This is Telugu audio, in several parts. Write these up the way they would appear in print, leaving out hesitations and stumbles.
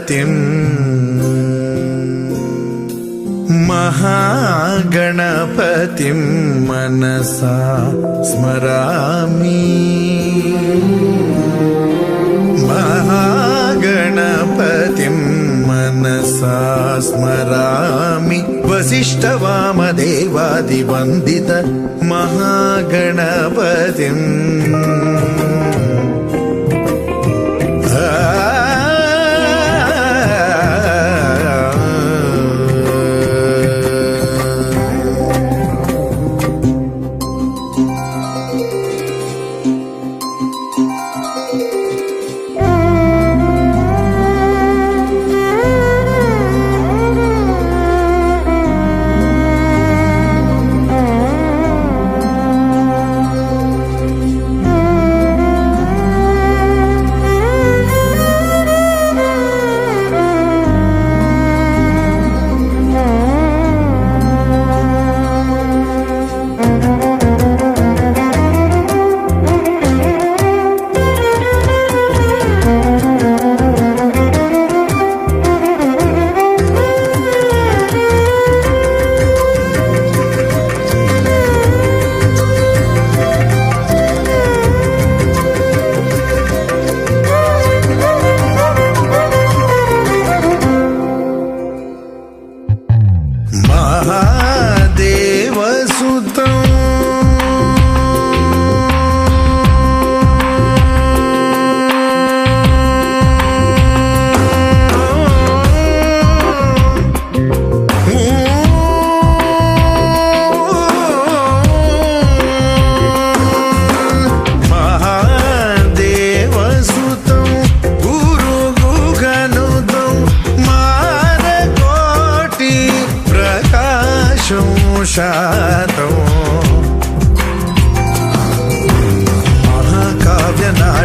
गणपतिम् महागणपतिं मनसा स्मरामि। महागणपतिं मनसा स्मरामि। वसिष्ठवामदेवादिवन्दित महागणपतिम्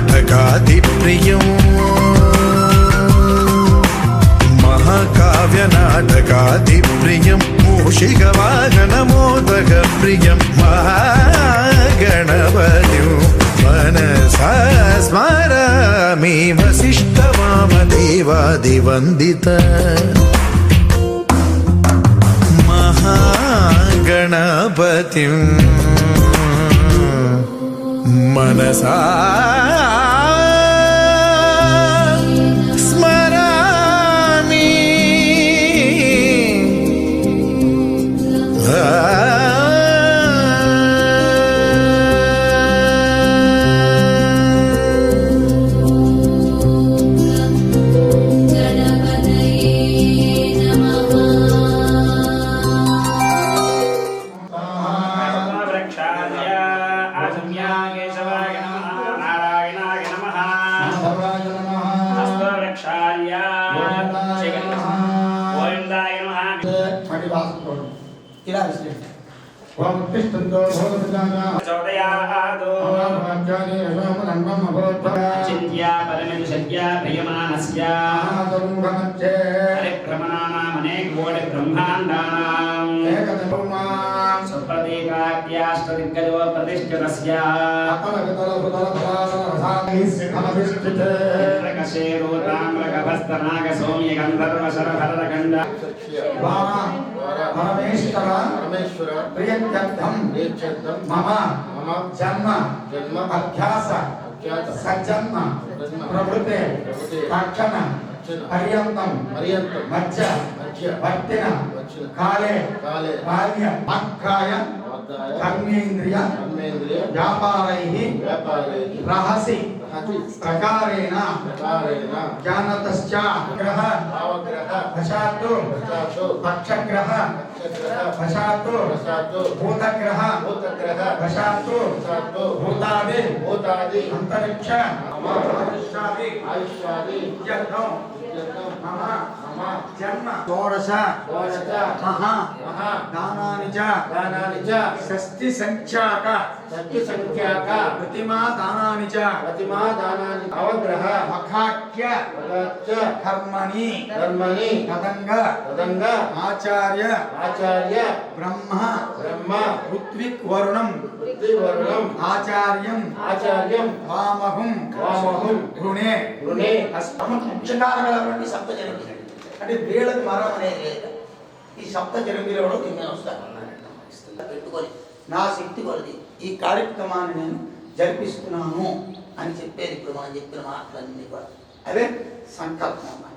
महाकाव्यनाटकादिप्रियं महाकाव्यनाटकादिप्रियं मूषिकवाहनमोदकप्रियं महागणपतिं मनसा स्मरामि। वसिष्ठवामदेवादिवन्दित गणपतिं मनसा स्मरामि। चिन्त्या परमेशज्ञा प्रियमाणस्य परिभ्रमणानामनेक कोटि ब्रह्माण्डानां सप्रतीकाद्याष्टदिग्गजो प्रतिष्ठितस्य प्रकशेरो ताम्रकभस्तनाग सौम्य गन्धर्व शरभरदगण्ड परमेश्वर प्रियत्यर्थं मम जन्म अध्यास सज्जन्म प्रभृते तक्षण पर्यन्तं मज्ज वर्तिन काले बाल्य अक्काय कर्मेन्द्रिय व्यापारैः रहसि प्रकारेण ज्ञानतश्च ग्रह वशात्तु पक्षग्रह वशात्तु भूतग्रह वशात्तु भूतादि अंतरिक्ष आयुष्यादि मम జన్మ షోడశ మహా దానాని చ షష్ఠి సంఖ్యాక ప్రతిమా దానాని చ అవగ్రహ మఖాఖ్య కర్మణి తదంగ ఆచార్య బ్రహ్మ ఋత్విక్ వరుణం ఆచార్యం వామహం రుణే ముఖ్యంగా సప్త జరంగి అంటే వీళ్ళకి మరం అనేది లేదు. ఈ సప్త జరంగిలో కూడా నేను వస్తాను పెట్టుకొని నా శక్తి కొలది ఈ కార్యక్రమాన్ని నేను జరిపిస్తున్నాను అని చెప్పేది. ఇప్పుడు మనం చెప్పిన మాటలన్నీ కూడా అవే సంకల్పం అన్నమాట.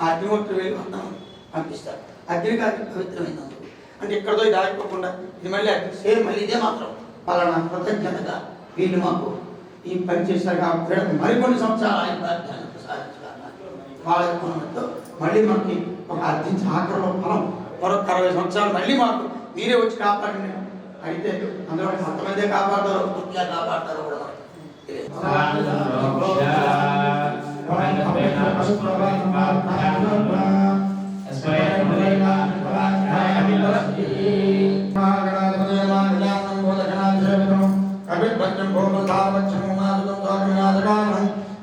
అగ్నిహోత్రి వేలు అన్నం పంపిస్తారు. అగ్ని కార్యక్రమం పవిత్రమైనందుకు అంటే ఎక్కడతో ఇది ఆగిపోకుండా ఇది మళ్ళీ అగ్ని సేమ్ మళ్ళీ ఇదే మాత్రం పలానా కృతజ్ఞతగా వీళ్ళు మాకు ఈ పని చేశారు కాబట్టి మరికొన్ని సంవత్సరాలు ఆయన భాగ్యాన్ని ప్రసాదించాలన్నారు. వాళ్ళ యొక్క మళ్ళీ మనకి ఒక అర్థించి ఆఖరిలో ఫలం మరొక 60 సంవత్సరాలు మళ్ళీ మాకు మీరే వచ్చి కాపాడండి అయితే అందులో కొంతమందే కాపాడతారు, పూర్తిగా కాపాడతారు కూడా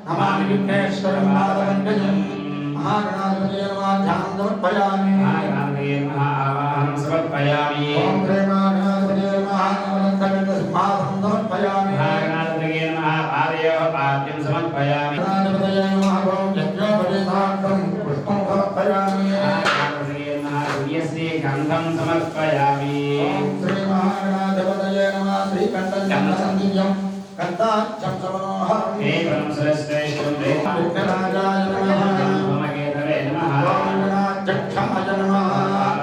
నమామి విఘ్నేశ్వరం నాదవందనం మహాగణాధిపతయే నమః ధ్యానం సమర్పయామి ఆవాహనం సమర్పయామి ఓం శ్రీమహాగణాధిపతయే నమః నమః సింహాసనం సమర్పయామి మహాగణాధిపతయే నమః పాదయోః పాద్యం సమర్పయామి గణాధిపతయే నమః ఓం యజ్ఞోపదేశార్థం పుష్పం సమర్పయామి మహాగణాధిపతయే నమః సూర్యస్య గంధం సమర్పయామి ఓం శ్రీమహాగణాధిపతయే నమః శ్రీకంఠం సందివ్యం కంఠాక్షం సమనోహరం ఏకం సరస్వేశ్వరం విఘ్నరాజాయ నమః మమకేతవే నమః ఓం గణాధ్యక్షాయ నమః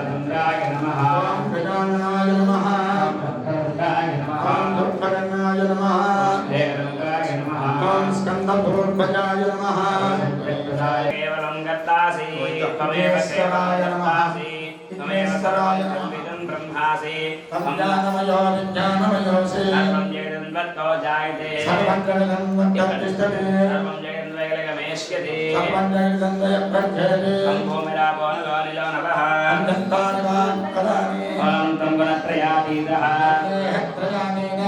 చంద్రాయ నమః ఓం గజాననాయ నమః భద్రాయ నమః ఓం దుర్గణాయ నమః ఏకరంగాయ నమః ఓం స్కందపూర్వజాయ నమః కేవలం గత్తాసి త్వమేవ విఘ్నేశ్వరాయ నమః త్వమేవ సంవిదం బ్రహ్మాసి సంజ్ఞానమయో విజ్ఞానమయోసి సర్వం జగదన్వత్తో జాయతే సర్వం జగదం వక్తిష్టతే సర్వం జగద్వైగలగమేష్యతే సర్వం జగదం ప్రఖ్యేతే భూమిరాపోనలోనిలో నభః అంతఃకారవాక్కదాని అనంతం గుణత్రయాతీతః త్రయానేన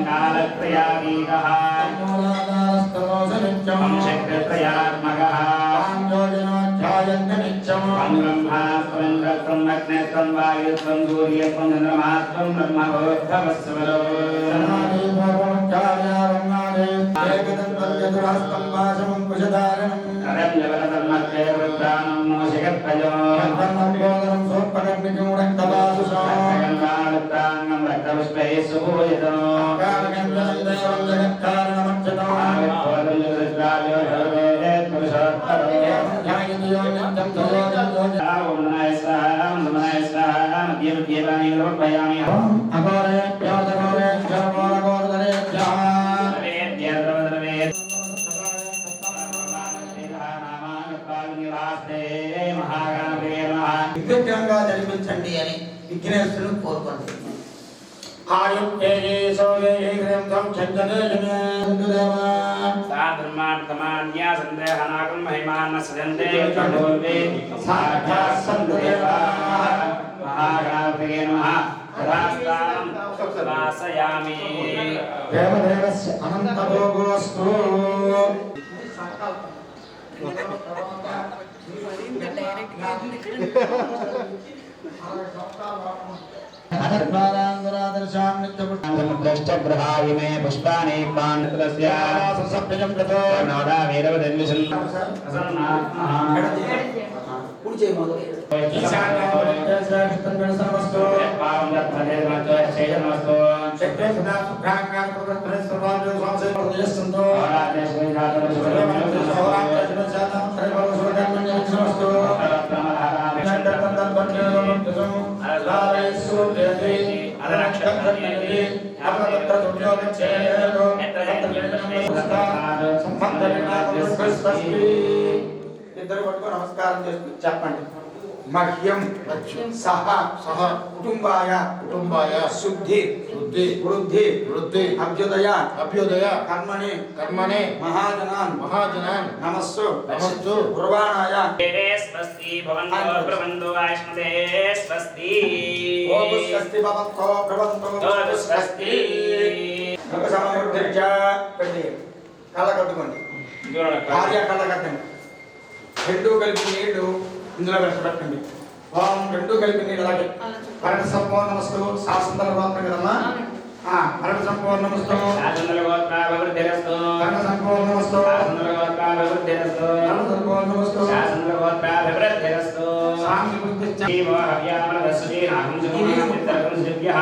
కాలత్రయాతీతః మూలాధారస్తమోసనిత్యం శక్తిత్రయాత్మకः ధ్యాయంత నిత్యం బ్రహ్మాత్మం రత్నం అగ్నేత్రం వాయుత్వం సూర్యత్వం చంద్రమాత్మం బ్రహ్మభవస్వరో కరంజవరధర్మత్తే వృద్ధానం మోషకత్రయో కల్వాళుత్తాంగం రక్తపుష్పైః సుభూయతో ఆవిర్భవతుల్యదృష్టావ్యో సర్వే పురుషోత్తరో ఓం నమః స్వాహా ఓం నమః స్వాహా మధ్యమధ్యేవాని సమర్పయామి విగ్రహంగా జరిపించండి అని విఘ్నేశ్వరుని కోరుకోండి. సాధర్మార్థమాన్యా సందేహనాకం మహిమాన్న సజంతే చండోల్వే సాక్షాత్ సందేవాః మహాగణాధిపతయే నమః తదాస్తాం వాసయామి దేవదేవస్య అనంతభోగోస్తు. గ్రహాయిమే పుష్పాని పాండత్రస్య నోడా వీరవదన్విషం కుడి చేయి మొదలు పావం దత్తమస్తు శేషమస్తు ఇద్దరు పట్టుకో నమస్కారం చేస్తూ చెప్పండి. మహ్యం సహ కుటుంబాయ శుద్ధి వృద్ధి అభ్యుదయ కర్మణి మహాజనాన్ నమస్సు కుర్వాణాయ స్వస్తి భవంతో ప్రబంధో ఆయుష్మదే స్వస్తి ఓం స్వస్తి భవంతో ప్రబంధో స్వస్తి సమృద్ధిర్చ పెట్టి కళ్ళ కట్టుకోండి భార్య కళ్ళ కట్టండి రెండు కలిపి నీళ్లు ఇందులో పెట్టండి ఓం రెండు కలిపి నీళ్ళు అలాగే కరెంట్ సంపూర్ణమస్తు శాసంతల గోత్రం కదమ్మా కరెంట్ సంపూర్ణమస్తు శాసనల గోత్రాభివృద్ధిరస్తు కరెంట్ సంపూర్ణమస్తు శాసనల గోత్రాభివృద్ధిరస్తు కరెంట్ సంపూర్ణమస్తు శాసనల గోత్రాభివృద్ధిరస్తు శాంతి బుద్ధిశ్చ జీవ హవ్యామనదస్సుని నాహం జగమః చిత్తకం దివ్యః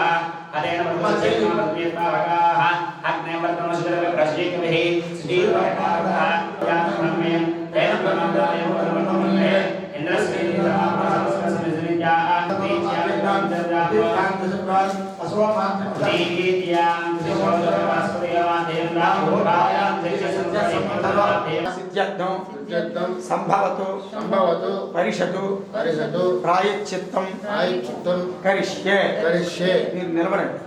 హరేణ బ్రహ్మచేతనావగాః అగ్నే వర్తమసుదర ప్రశ్యేకవిః శ్రీవరకారః యాత్మన్మయం తేన బ్రహ్మదాయ బ్రహ్మణే సంభవతు పరిషతు ప్రాయశ్చిత్తం కరిష్యే మీరు నిలబడండి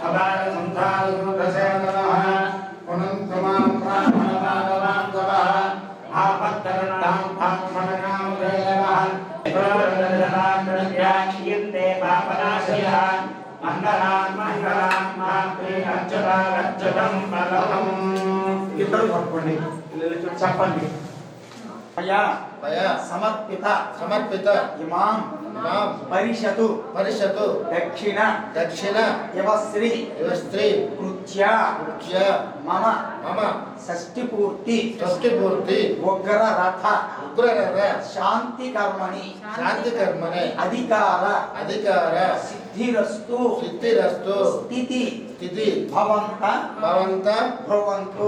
అపార సంతానముదసేనః పునంతమాం ప్రాణభాగవాన్ తవః ఆపత్తరణాం పాపమనామదేవః యంతే పాపనాశయః మంగళాన్ మాప్తే అచ్యుతం ఫలం ఇద్దరు పట్టుకోండి చెప్పండి అయ్యా సమర్పిత ఇమాం పరిషతు దక్షిణ యవశ్రీ కృత్య మమ షష్ఠి పూర్తి ఉగ్ర రథ శాంతి కర్మణి అధికార సిద్ధిరస్తు స్థితి భవంత భ్రువంతు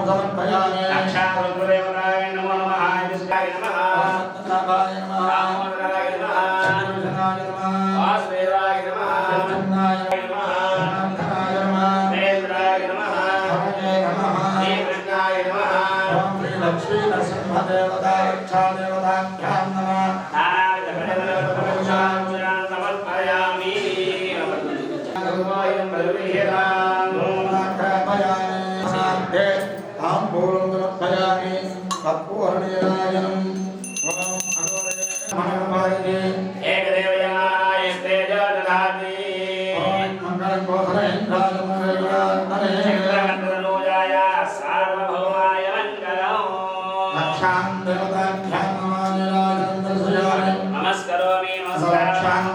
సమర్పయామి అక్షారుద్రదేవతాయ నమో నమః విష్ణాయ నమః దామోదరాయ నమః వాసుదేవాయ నమః నేత్రాయ నమః శ్రీకృష్ణాయ నమః లక్ష్మీ నరసింహదేవతా రక్షాదేవతాభ్యాం నమః సమర్పయామి తాంబూలం సమర్పయామి కర్పూరనీరాజనం ఏకదేవయాయ తేజో దదాతి మంగళం కోసలేంద్రాయ చక్రవర్తనోజాయ సార్వభౌమాయ మంగళం లక్షాం దేవతాభ్యాం నమానిరాజనం దర్శయామి నమస్కరోమి నమస్కారం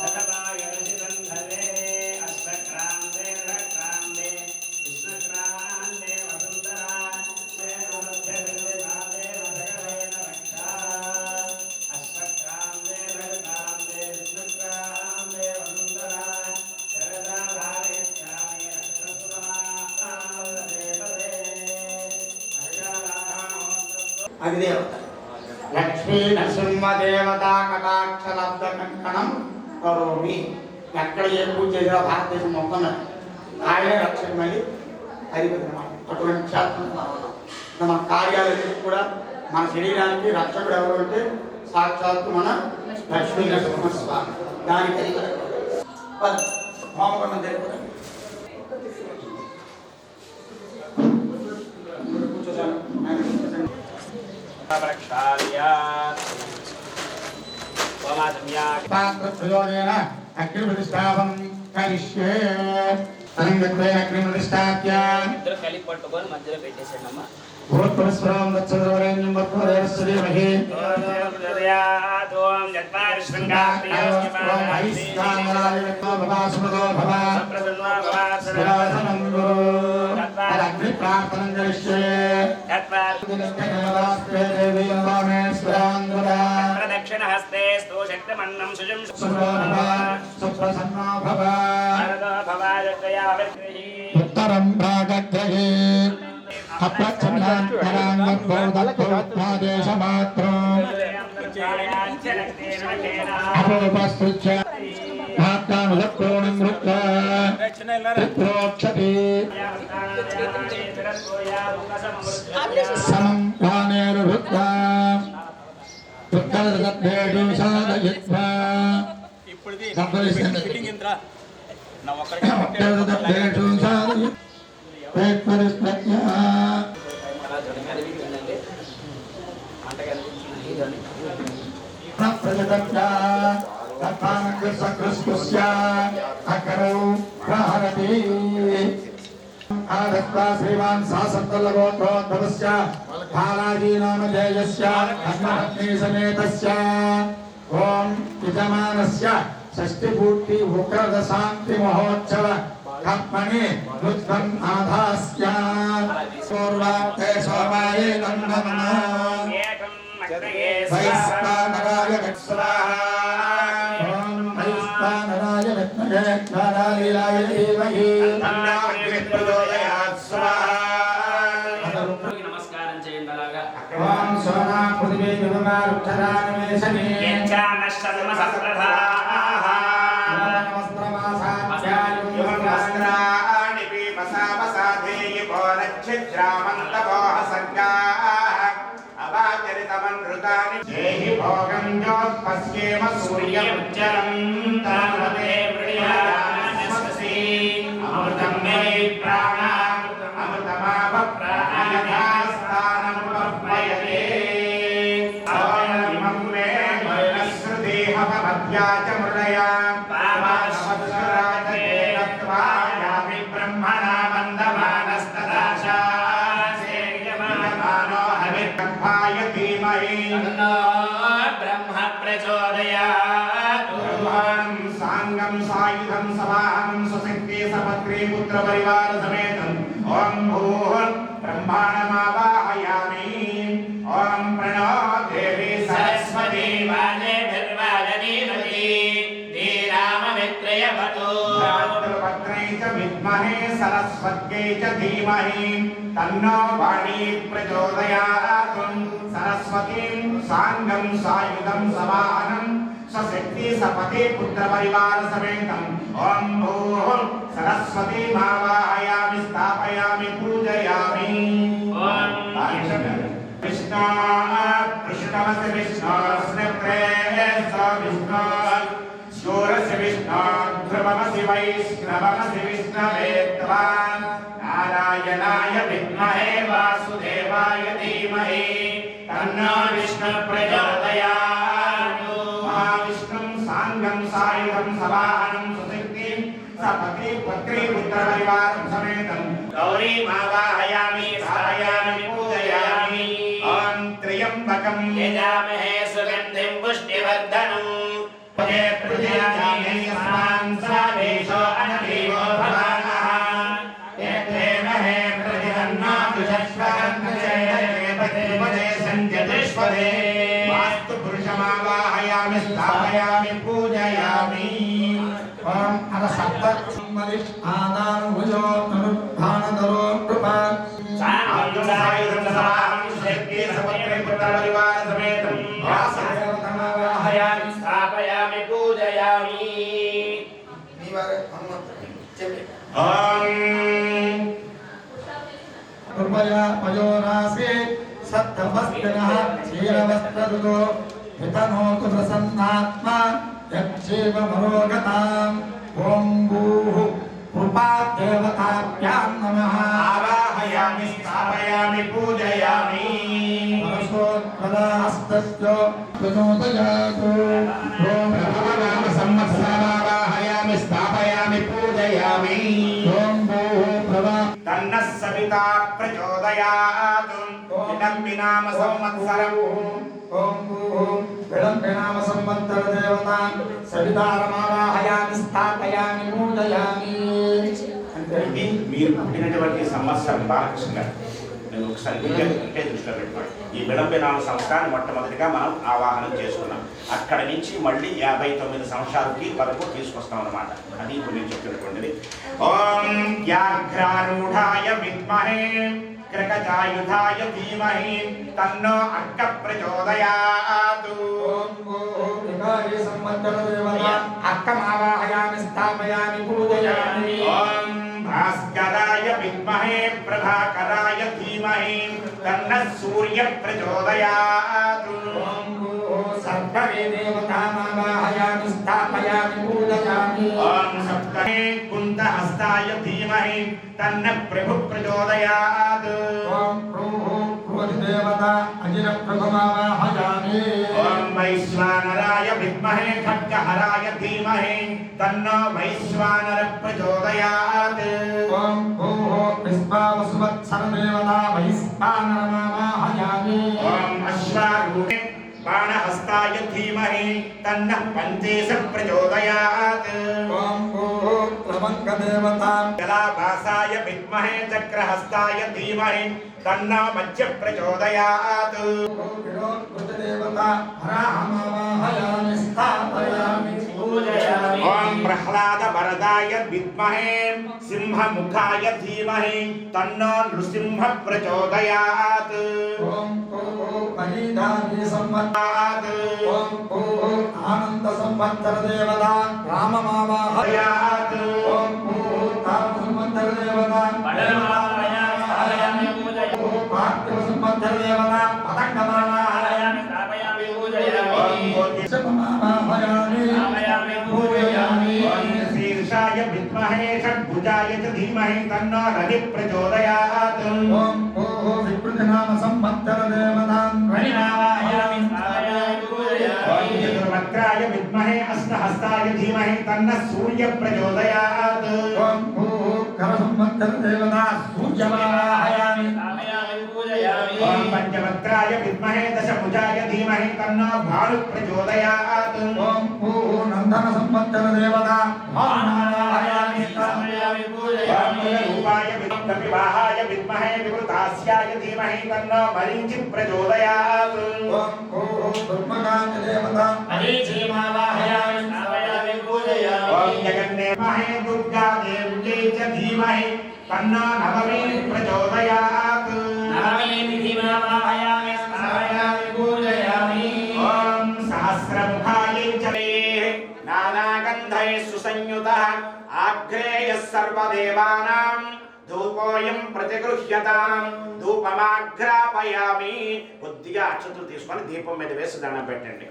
సతపాయ ఋషిగంధరే అష్టక్రాంతే రక్రాంతే కృష్ణక్రాంతే వసుంధరా అష్టక్రాంతే రక్రాంతే కృష్ణక్రాంతే వసుంధరా శరదాధారేత్యామి అధిదేవత లక్ష్మీ నరసింహదేవతా కటాక్ష లబ్ధ కంకణం కరోమి. ఎక్కడ ఏ పూజ చేసినా భారతదేశం మొత్తం ఆయనే రక్షణ మళ్ళీ అధిపతి అన్నమాట. అటువంటి క్షేత్రం మన కార్యాలయానికి కూడా మన శరీరానికి రక్షకుడు ఎవరు అంటే సాక్షాత్తు మన లక్ష్మీ నరసింహస్వామి. దానికి అధిపతి హోమకున్న దేవుడు పాత్రయోగేన అగ్నిప్రతిష్టాపనం కరిష్యే. అనంగత్వేన అగ్నిప్రతిష్టాప్య ఇద్దరు కలిపి పట్టుకొని మధ్యలో పెట్టేసాడమ్మా. भूतपुरस्वरं दक्षिणवरेण्यं भक्तवरेण्यस्य धीमहि ओम जत्वार वैश्वानराय विद्मो भवास्मदो भव प्रसन्नो भवात् शिवासनं गुरु अग्निप्रार्थनं करिष्ये जत्वार नमस्ते देवी परमेश्वराङ्गदा प्रदक्षिणहस्ते स्तु शक्तिमन्नं सुजं सुनो भव सुप्रसन्नो भव भारतो भवाजया विग्रही उत्तरं भागग्रहे अप्रच्छन्नान्तराङ्गोदत्तोत्पादेशमात्रम् अपोपस्तुच्च महात्मानुदत्तोणं वृत्त्वा पित्रोक्षति समं प्राणेर्वृत्त्वा वृत्तदत्तेषु साधयित्वा वृत्तदत्तेषु साधयित्वा श्रीवान् सासन्तलगोत्रोद्भवस्य बालाजी नाम जयस्य धर्मपत्नी समेतस्य ओम यजमानस्य षष्टिपूर्ति उग्रदशान्ति महोत्सव कर्मणि मुद्गम् आधास्य पूर्वाक्ते सोमाये नमः वैश्वानराय स्वाहा ओम वैश्वानराय विद्महे ज्ञानालीलाय धीमहि प्रचोदयात् स्वाहा नमस्कारं చేయండి అలాగా ओम सोमा पृथ्वी विभुमारुक्षरानिमेशने सूर्यमुज्जलं तावते प्रियानस्मसि अमृतं मे प्राणान् अमृतमाव प्राणायास्थानं पप्पयते अवयमं मे मनश्रुतिहवमध्या च मृडया पावश्वराजतेन त्वायामि ब्रह्मणा वन्दमानस्तदाशासेयमानो हविर्गर्भाय धीमहि ब्रह्म प्रचोदयात् सांगं सायुधं समाहं स्वशक्ति सपत्नी पुत्र परिवार समेतं ओम भूः ब्रह्माणमावाहयामि ओम प्रणो देवी सरस्वती वाजेभिर्वाजनीमती धीराममित्रयवतु पत्रै च विद्महे सरस्वत्यै च धीमहि तन्नो वाणी प्रचोदयात् सरस्वतीं सांगं सायुधं समाहनं स्वशक्ति सपति पुत्र परिवार समेतं ओम भूः सरस्वती मावाहयामि स्थापयामि पूजयामि ओम विष्णु कृष्णवस्य विष्णु स्नेत्रेयस्य विष्णु शूरस्य विष्णु ध्रुवमसि वैष्णवमसि विष्णवे त्वा नारायणाय विद्महे वासुदेवाय धीमहि तन्नो विष्णु प्रचोदयात् महाविष्णुं सांगं सायुधं समाहनं सुशक्तिं सपति पुत्री पुत्र परिवारं समेतं गौरी मावाहयामि स्थापयामि पूजयामि ओम त्र्यंबकं यजामहे सुगन्धिं पुष्टिवर्धनं पदे प्रजायामि यस्मान् सावेशो अनदेवो भवानः यत्रेमहे प्रतिहन्नातु शश्वकन्धे सञ्जतिष्पदे वास्तु पुरुषमावाहयामि स्थापयामि पूजयामि ओम अर सप्तमलिष आदान भुजो अनुद्धानदरो कृपा सायुधं समाहं शक्ति सपत्नी पुत्र परिवार समेतं वासयामि स्थापयामि पूजयामि ओम कृपया पयोरासे सत्तमस्तिनः क्षीरवस्त्रदुतो हितनोतु प्रसन्नात्मा यक्षेव मरोगताम् ओम भूः कृपादेवताभ्यां नमः आवाहयामि स्थापयामि पूजयामि परशोत्तरास्तस्य प्रचोदयातु ओम भगवान् संवत्सरावाहयामि स्थापयामि पूजयामि ओम भूः प्रभा तन्नः सविता प्रचोदयातु विलम्बिनाम संवत्सरम् ओम भूः विलम्बिनाम संवत्सर देवतान् सवितारमावाहयामि स्थापयामि पूजयामि ఇది మీరు పుట్టినటువంటి సంవత్సరం బాలకృష్ణ గారు నేను ఒకసారి అంటే దృష్టిలో పెట్టుకోండి ఈ విలంబినామ సంవత్సరాన్ని మొట్టమొదటిగా మనం ఆవాహనం చేసుకున్నాం అక్కడ నుంచి మళ్ళీ 59 సంవత్సరాలకి వరకు తీసుకొస్తాం అన్నమాట అది ఇప్పుడు నేను చెప్తున్నటువంటిది ఓం వ్యాఘ్రారూఢాయ విద్మహే క్రకచాయుధాయ ధీమహి తన్నో అక్క ప్రచోదయాత్ ఓం భూः వికారి సంవత్సర దేవతాన్ అక్కమావాహయామి స్థాపయామి పూజయామి ఓం భాస్కరాయ విద్మహే ప్రభాకరాయ ధీమహి తన్నః సూర్య ప్రచోదయాత్ ఓం భూः సర్వే దేవతామావాహయామి స్థాపయామి పూజయామి ఓం సప్తమే కుందహస్తాయ ధీమహి తన్నః ప్రభు ప్రచోదయాత్ ఓం భూः దేవత అజిర ప్రభుమావాహయామి ఓం వైశ్వానరాయ విద్మహే ఖడ్గహరాయ ధీమహి తన్నో వైశ్వానర ప్రచోదయాత్ ఓం భూः విశ్వావసువత్సర దేవత వైశ్వానరమావాహయామి ఓం అశ్వారూఢే బాణహస్తాయ ధీమహి తన్నః పంచేశ ప్రచోదయాత్ ఓం భూः ప్లవంగ దేవత కళాభాసాయ విద్మహే చక్రహస్తాయ ధీమహి తన్నో మధ్య ప్రచోదయాత్ దేవత హరాహమావాహయామి స్థాపయామి పూజయామి ఓం ప్రహ్లాద వరదాయ విద్మహే సింహముఖాయ ధీమహి తన్నో నృసింహ ప్రచోదయాత్ ఓం భూः పరిధాని సంవత్సరాత్ ఓం భూः ఆనంద సంవత్సర దేవత రామమావాహయామి ఓం భూः తార సంవత్సర దేవత పడమావాహయామి పూజయామి పార్థివ సంవత్సర దేవత పతంగమావాహయామి స్థాపయామి పూజయామి ఓం శివమావాహయామి పూజయామి శీర్షాయ విద్మహే షడ్భుజాయ చ ధీమహి తన్నో రవి ప్రచోదయాత్ ఓం భూः విప్రతినామ సంవత్సర దేవతాం ప్రణమావాహయామి స్థాపయామి పూజయామి ఓం చతుర్వక్రాయ విద్మహే అష్టహస్తాయ ధీమహి తన్నః సూర్య ప్రచోదయాత్ ఓం భూः కర సంవత్సర దేవత సూర్యమావాహయామి స్థాపయామి పూజయామి ఓం పంచవక్రాయ విద్మహే దశభుజాయ ధీమహి తన్నో భాను ప్రచోదయాత్ ఓం భూः నందన సంవత్సర దేవత భానుమావాహయామి స్థాపయామి పూజయామి ఓం రూపాయ విద్మహాయ విద్మహే వివృతాస్యాయ ధీమహి తన్నో మరీచి ప్రచోదయాత్ ఓం భూः దుర్మగామి దేవత మరీచిమావాహయామి స్థాపయామి పూజయామి ఓం జగన్నేమహే దుర్గా దేవ్యై చ ధీమహి తన్నో నవమీ ప్రచోదయాత్ నవమీతిమావాహయామి స్థాపయామి పూజయామి ఓం సహస్రముఖాయై చ నానాగంధై సుసంయుతః ఆగ్రేయః సర్వదేవానాం ధూపోయం ప్రతిగృహ్యతాం ధూపమాగ్రాపయామి కొద్దిగా అక్షతులు తీసుకొని దీపం మీద వేసి దండం పెట్టండి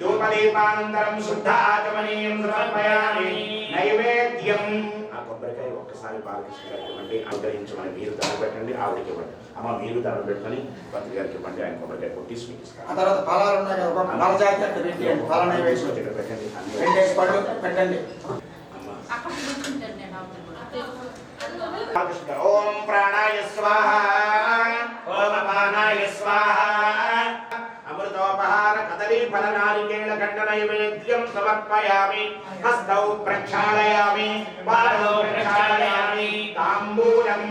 ధూపదీపానంతరం శుద్ధ ఆచమనీయం సమర్పయామి నైవేద్యం ఆ కొబ్బరికాయ ఒక్కసారి బాలకృష్ణ గారికి ఇవ్వండి అనుగ్రహించమని మీరు దండం పెట్టండి ఆవిడకి ఇవ్వండి అమ్మ మీరు దండం పెట్టుకొని పత్రి గారికి ఇవ్వండి ఆయన కొబ్బరికాయ కొట్టి స్వీకరిస్తారు ఆ తర్వాత ఫలాలు ఉన్నాయి కదా ఒక ఫల జాతి అక్కడ పెట్టండి ఫల నైవేద్యం ఇక్కడ పెట్టండి రెండేసి పళ్ళు పెట్టండి బాలకృష్ణ గారు ఓం ప్రాణాయ స్వాహ ఓం అపానాయ స్వాహ అమృతోపహార కదలీ ఫల నారికేళ ఖండ నైవేద్యం సమర్పయామి హస్తౌ ప్రక్షాళయామి పాదౌ ప్రక్షాళయామి తాంబూలం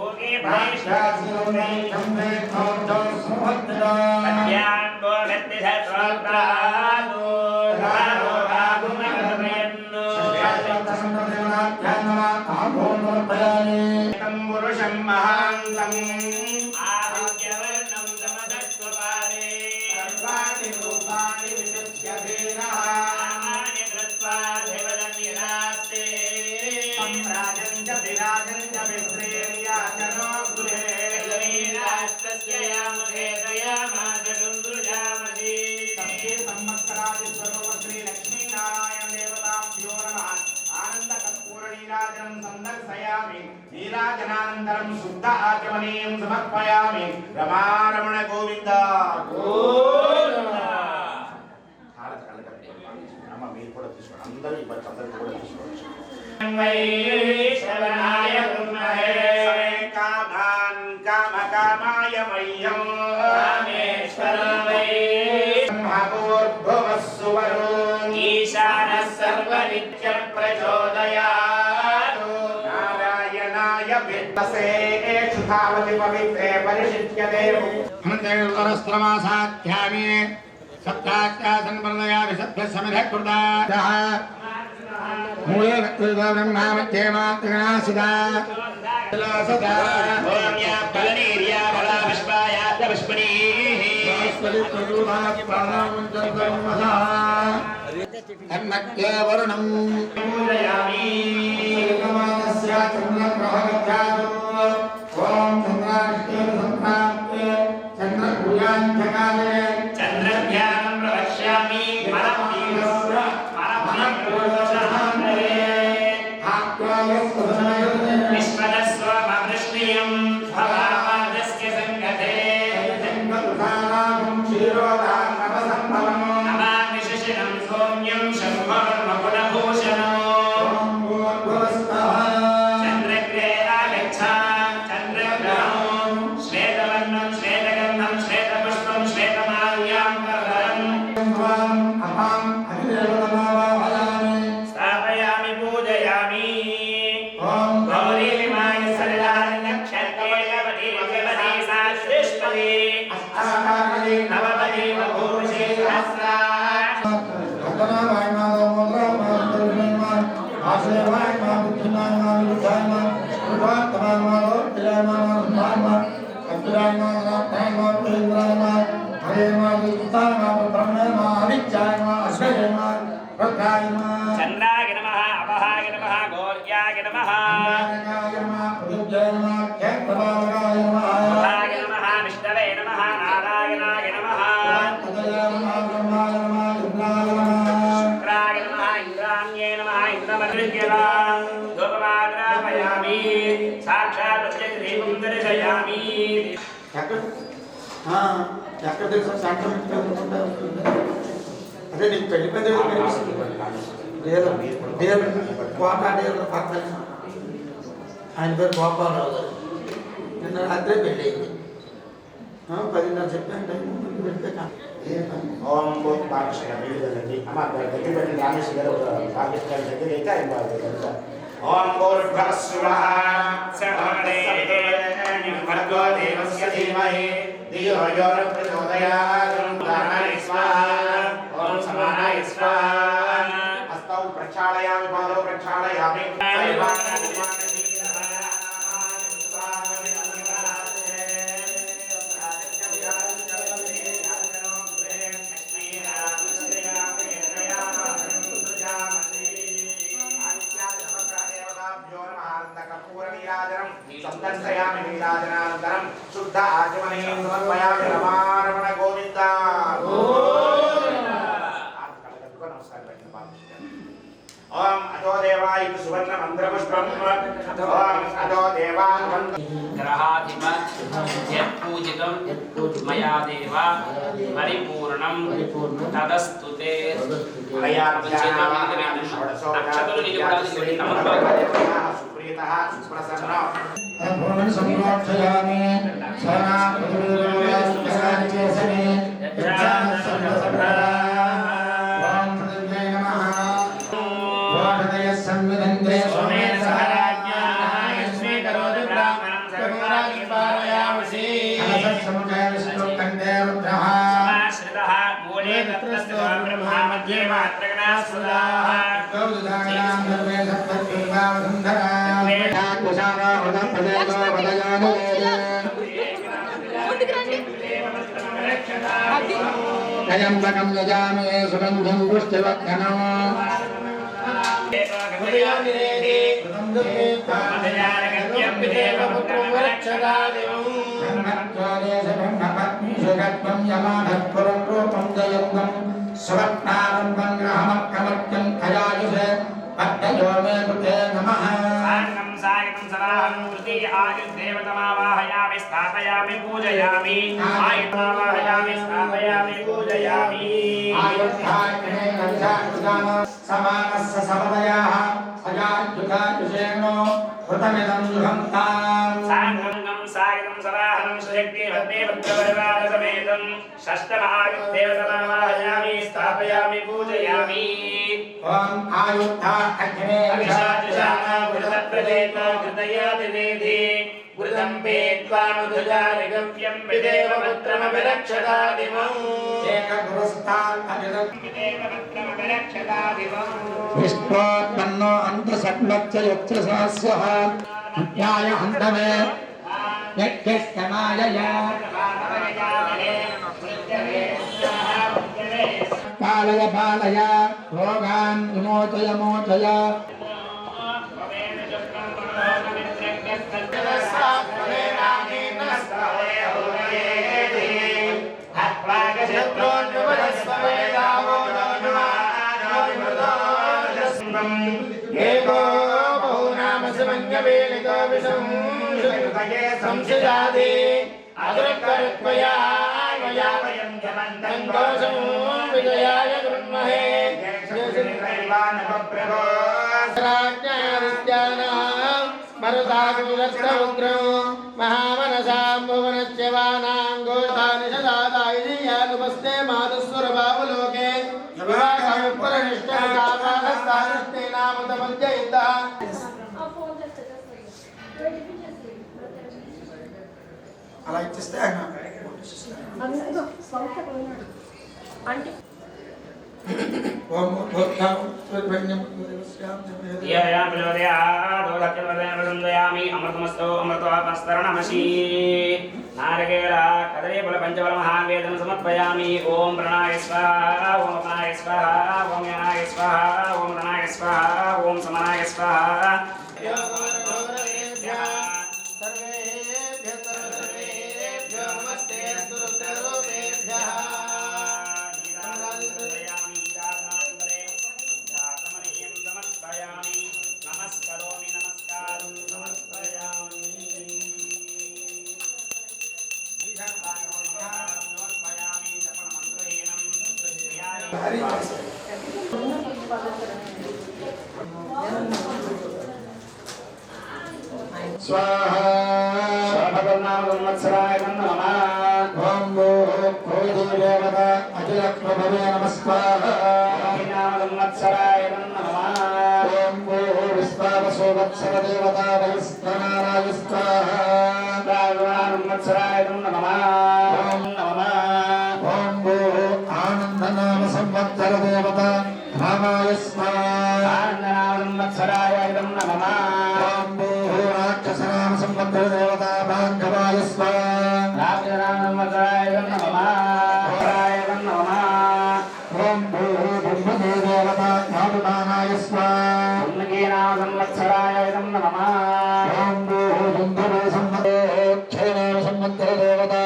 ఓకే భాష్యాసిలోనే చందే కౌంటౌ సుభద్రా మధ్యాన్ గోగత్తి సత్రాదో రాదో రాగుమగమయన్ను పురుషం మహాంతం ఆరోగ్యవర్ణం సమదస్వపాదే సర్వాణి రూపాణి విశుద్ధ్య ధీరః నామాని కృత్వా దేవదన్యనాస్తే సంరాజం చ విరాజం చ విశ్రేర్యాచనో గృహే వీరాస్తస్య యాముఖే దయామాస కుందృజామసి సత్యే సంవత్సరాది స్వరూప శ్రీ లక్ష్మీ నారాయణ దేవతాభ్యో నమః ఆనంద కర్పూర నీరాజనం నీరాజనానంతరం శుద్ధ ఆచమనీయం సమర్పయామి. రమారమణ గోవింద అమ్మ మీరు కూడా తీసుకోండి. అందరూ ఇవ్వచ్చు, అందరికీ కూడా తీసుకోవచ్చు. కామాన్ కామ కామాయ మయ్యం ఈశాన సర్వ నిత్య ప్రచోదయాత్ నారాయణాయ విద్మహే శుభావతి పవిత్రే పరిషిచ్యతే. అనంతరస్త్రమాసాధ్యామి సప్తాఖ్యాసన్వర్ణయామి సభ్యసమిధకృతాః మూలే బ్రహ్మా మధ్యే మాతృగణాసిదా సదా ఓం యా బలనీర్యా బల విశ్వాయ విష్మనీః అన్నక్యే వరుణం పూజయామి. చంద్రధ్యానం ప్రవక్ష్యామి. విశ్వదస్వమృష్ణియం భవాదస్య సంగతే నమామి శశినం సౌమ్యం శంభోర్మకులభూషణం. చంద్రగ్రే ఆగచ్చ చంద్రగ్రహం శ్వేతవర్ణం శ్వేతగంధం శ్వేతపుష్పం శ్వేతమాల్యాంబరం స్థాపయామి పూజయామి. గౌరీమాయ సరళాక్షర్కేయవతి భగవతి సాశ్రేష్ఠి నవవతి బహూషి సహస్రా. చంద్రాయ నమః అపహాయ నమః గౌర్యాయ నమః బుధాయ నమః విష్ణవే నమః నారాయణాయ నమః శుక్రాయ నమః ఇంద్రాణ్యే నమః ఇంద్రమగృహ్యవాన్ ధూపమాగ్రాపయామి. సాక్షాత్ దీపం దర్శయామి. ఎక్కడ తెలుసు సాంక్రమిక అదే నీకు పెళ్లి పెద్ద కోటా డేరు పక్కన ఆయన పేరు గోపాలరావు గారు. నిన్న రాత్రే పెళ్ళి అయింది. 10:30 చెప్పాను టైం పెడితే ఓం భూత్ పాక్షయ వీడియోలండి అమ్మ దగ్గర పెట్టి రామేశ్వర గారు పాకిస్తాన్ దగ్గర అయితే ఆయన బాగా. ఓం భూర్భువస్సువః సర్వదే భర్గో దేవస్య ధీమహి ధియో యో న ప్రచోదయాత్. సమానాయ స్వాహా. ఓం సమానాయ స్వాహా. హస్తౌ ప్రక్షాళయామి పాదౌ ప్రక్షాళయామి. సందర్శయామి నీరాజనానంతరం శుద్ధ ఆచమనీయం సమర్పయామి. రమారమణ గోవింద ఓం అదో దేవాయ సువర్ణ మంత్రపుష్పం. ఓం అదో దేవా గ్రహాధిప యత్పూజితం మయా దేవ పరిపూర్ణం తదస్తుతే. నక్షత్రాలు నిలబడాలి. సుప్రీతః సుప్రసన్న సంప్రోక్షయామి సంవిధంతే కంటే రుద్రః బ్రహ్మా మధ్యే మాత్రగణాసుదాః. త్రయంబకం యజామే సుగంధం పుష్టివర్ధనం బ్రహ్మపత్నిషుగత్వం యమానఃపురం రూపం జయంతం స్వప్నారంభం గ్రహమక్కమత్యం ఖయాయుషే పట్టయో మే కృతే నమః. సాగం సాగం सदाहं तृतीय आयुर्देवतमावाहयामि स्थापयामि पूजयामि आयुर्मावाहयामि स्थापयामि पूजयामि समानस्य समदयाः अजाद्युगाद्युषेणो कृतमिदं युगं ताम् साङ्गं सागरं सदाहं सुशक्ति भद्रे भद्रवरवादसमेतं षष्ठमहायुर्देवतमावाहयामि स्थापयामि पूजयामि ॐ आयुद्धा अग्ने अभिषाचशामावृतप्रदेतो कृतयादिवेदे वृतं पेत्वानुधुजारिगव्यं विदेवपुत्रमभिरक्षतादिमम् एकगुरुस्थान् अजगत् विदेवपुत्रमभिरक्षतादिमम् विष्णोत्पन्नो अन्तसत्मच्च सहस्रः न्याय अन्तमे यज्ञस्तमायया पालय पालय रोगान् विमोचय मोचय संशयादि अदृक्कर्त्वया मया वयं जमन्तं दोषं विजयाय गृह्महे राज्ञादित्यानां मरुताकुलस्थमुग्रं महामनसां भुवनच्यवानां गोतानि सदादायियानुपस्ते मातुस्वरभावलोके विवाहपरनिष्ठा नामतमध्ययिता అలా ఇచ్చేస్తే ఆయన అంటే ఓం భూతాం స్వర్ణ్యం യാമി അമൃതമസ്തോ അമൃതോപസ്തരണമശീ നാരകേല കദളീഫല പഞ്ചഫല മഹാവേദം സമർപ്പയാമി ഓം പ്രണായ സ്വാഹ ഓം അപനായ സ്വാഹ ഓം യനായ സ്വാഹ ഓം പ്രണായ സ്വാഹ ഓം സമനായ സ്വാഹ स्वाहा स्वाभगवन्नामसंवत्सराय नमः ओम भूदेवता अखिलप्रभवे नमस्कार नामसंवत्सराय नमः ओम विश्वावसो वत्सरदेवता वैष्णवाय स्वाहा स्वाभगवन्नामसंवत्सराय नमः ओम आनंदनाम संवत्सर देवता रामाय स्वाहा नामसंवत्सराय नमः राक्षसनाम संवत्सर देवता भार्गवाय स्वाहा नामसंवत्सराय नमः ओम ब्रह्मदेवता ज्ञानदानाय स्वाहा नामसंवत्सराय नमः ओम बंधवे संवत्सर देवता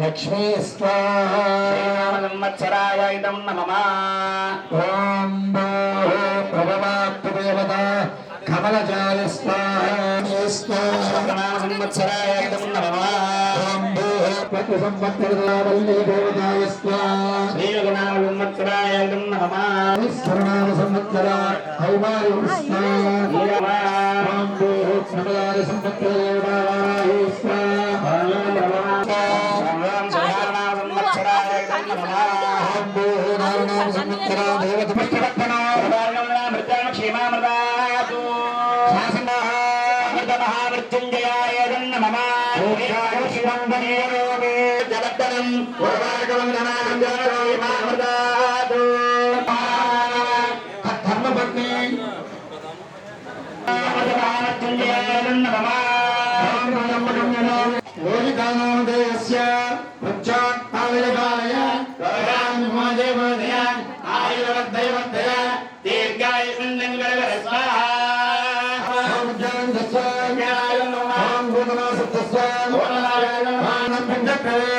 लक्ष्मी स्वाहा नामसंवत्सराय नमः ओम प्रभवाप्त देवता कमलजाय स्वाहा नामसंवत्सराय नमः ओम पति संवत्सर वल्ली देवताय स्वाहा श्रीगणामसंवत्सराय नमः सर्वनाम संवत्सर हौमाय स्वाहा ओम प्रभवाय संवत्सर देवताय स्वाहा नाम संवत्सर देवता महामृत्युंजयाय नमः जलद्धरं धर्मपत्नी महामृत्युंजयाय नमः रोहितानामदेयस्य वृक्षात्पालय पालय आयुर्वर्धय दीर्घायुष्मन्दं स्वाहा ओम भूतनासत्तस्य ओम पिण्डकरे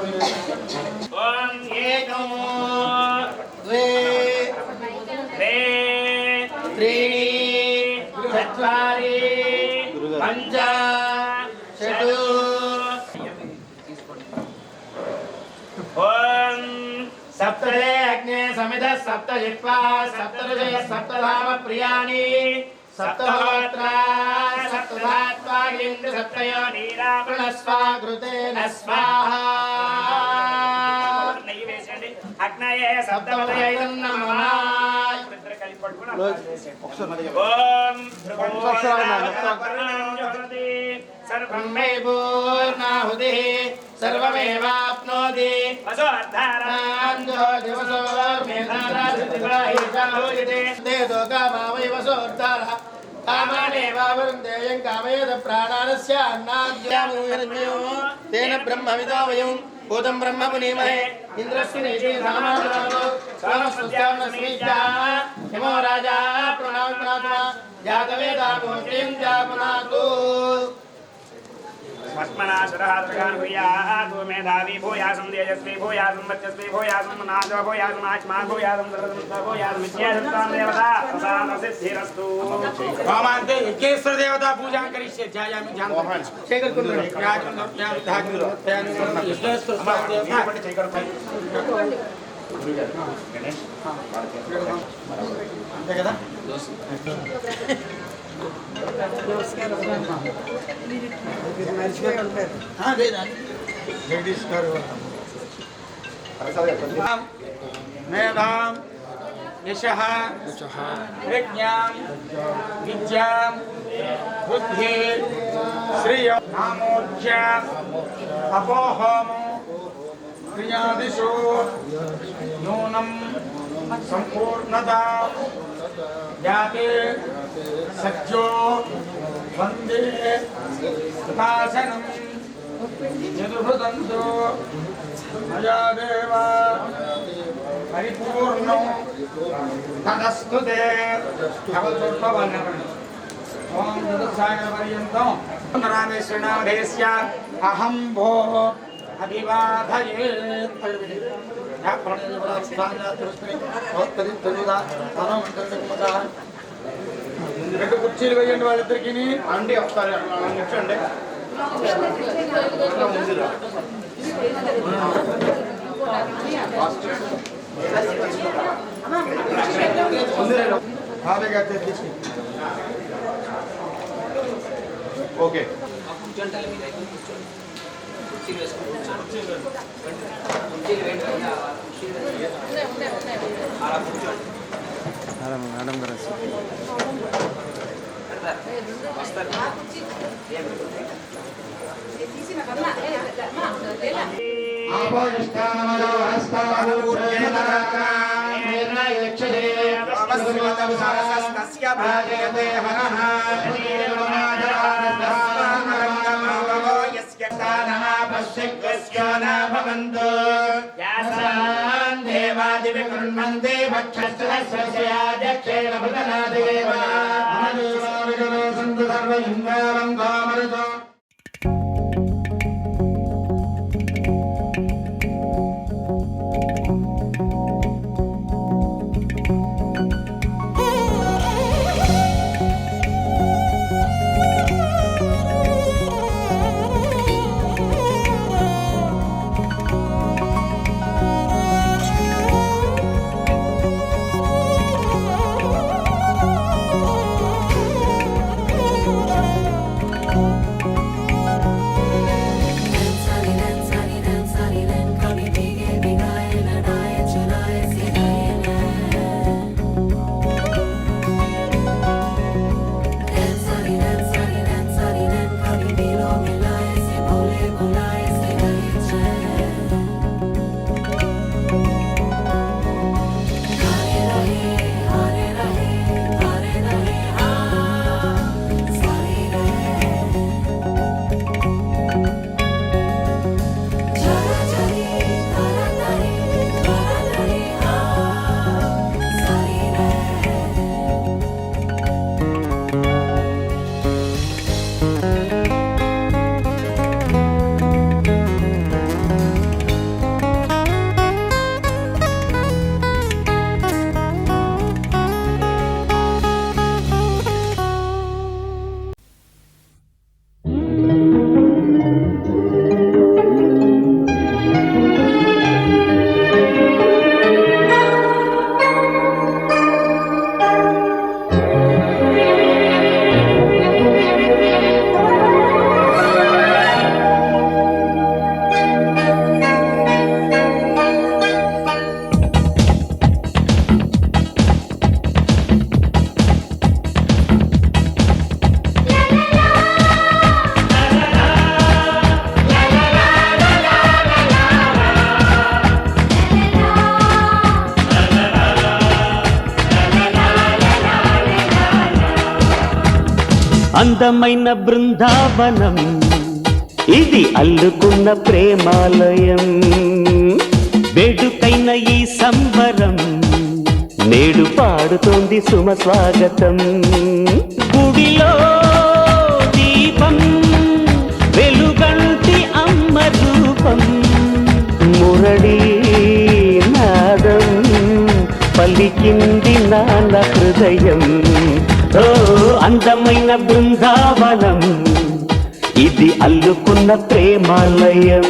ज्येष्ठ ఓం ఏకం द्वे రే त्रीणि చత్వారి पञ्च षट् ఓం సప్తదే అగ్నే సమిధ సప్త జిత్వా సప్తఋషయ సప్తధామ ప్రియాణి సప్తహోత్ర సప్తధాత్వాగింద్ర సప్తయో నీరావృణస్వాగృతేన స్వాహా నెయ్యి వేసేయండి అగ్నయే సప్తపదయం నమః ఇద్దరు కలిపి పట్టుకుని ఓం భృగుర్నామకరణాంజోహతి సర్వం మే పూర్ణాహుతిః సర్వమేవాప్నోతి వసోర్ధారాంజో దివసోర్మేధారాధితివాహిషాహోయతే దేదో కామావై వసోర్ధారः కామానేవావరుందేయం కామయేద ప్రాణానస్య అన్నాద్యామూయనజ్ఞయో తేన బ్రహ్మవిదో వయం భూతం బ్రహ్మ పునీమహే ఇంద్రస్య నీతి సమానాదో స్వామస్యామస్మిజ్జా హిమో రాజా ప్రణామా జాతవేదా మూర్తిం జాపనాతు స్మస్మనాశరహాత్రగాన్ భూయాతు మేధావి భూయాసం తేజస్వి భూయాసం వర్చస్వి భూయాసం నాదో భూయాసం ఆత్మా భూయాసం సర్వసంస్థ భూయాసం విద్యాసంతాం దేవతా ప్రసాద సిద్ధిరస్తు कामांते एकेश्वर देवता पूजा करिष्ये ध्यायामि ध्यान शेखर कुंद्र ध्यान एकेश्वर देवता అంతే కదా మేధాం యశః ప్రజ్ఞాం విద్యాం బుద్ధి శ్రియం నామోజ్యం అపోహము క్రియాదిషు న్యూనం సంపూర్ణత జాతే సత్యో వందే నాశనం చతుర్భుతంతో మయా దేవా పరిపూర్ణం తదస్తుతే ఓం తదసాగరపర్యంతం రామేశ్వరనామధేయస్య అహం భో అభివాదయేత్ రెండు కుర్చీలు వేయండి వాళ్ళిద్దరికి అండి వస్తారు నిల్చోండి ఓకే దేవాదివికుర్వంతే భక్షస్రస్యాధ్యక్షేణ భృతనాదేవ సంతు సర్వ ఇంద్రావంతో అందమైన బృందావనం ఇది అల్లుకున్న ప్రేమాలయం వేడుకైన ఈ సంబరం నేడు పాడుతోంది సుమ స్వాగతం గుడిలో దీపం వెలుగంటి అమ్మ రూపం మురళీ నాదం పలికింది నాన్న హృదయం ఓ అందమైన బృందావనం ఇది అల్లుకున్న ప్రేమాలయం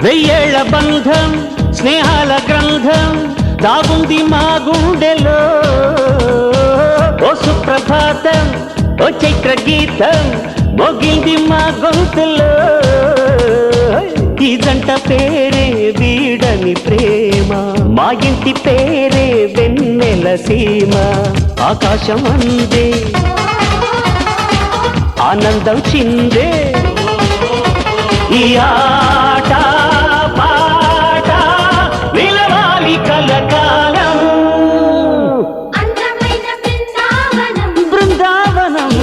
వెయ్యేళ్ల బంధం స్నేహాల గ్రంథం దాగుంది మా గుండెలో ఓ సుప్రభాతం ఓ చైత్ర గీతం మోగింది మా గొంతులో ఈ జంట పేరే వీడని ప్రేమ మా ఇంటి పేరే వెన్నెల సీమ ఆకాశం అందే ఆనందం చిందే ఈ ఆట పాట నిలవాలి కలకాలం బృందావనం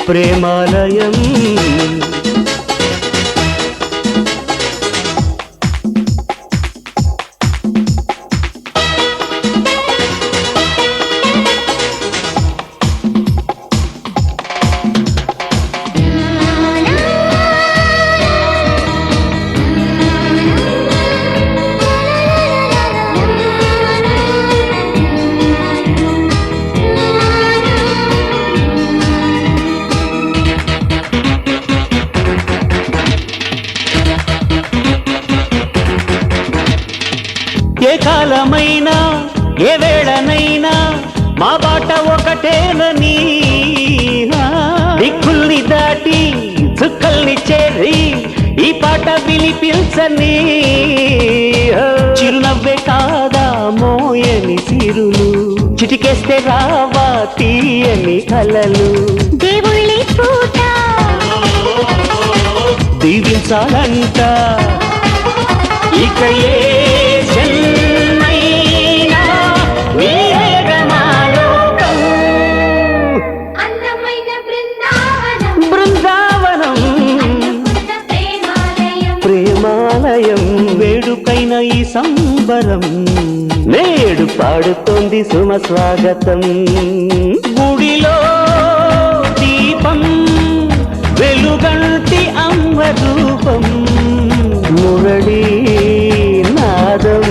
ప్రేమాలయం ఏ కాలమైనా ఏ వేళనైనా మా బాట ఒకటేనని దిక్కుల్ని దాటి చుక్కల్ని చేరి ఈ పాట వినిపించని చిరునవ్వే కాదా మోయని సిరులు చిటికేస్తే రావా తీయని కలలు దేవుళ్ళి పూట దీవించాలంట ఇక ఏ జన్మైనా వీరగమాలోకం బృందావనం ప్రేమాలయం వేడుకైన ఈ సంబరం నేడు పాడుతోంది సుమ స్వాగతం గుడిలో దీపం వెలుగంటి అమ్మ రూపం మురళీ నాదం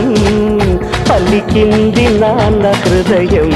పలికింది నాన్న హృదయం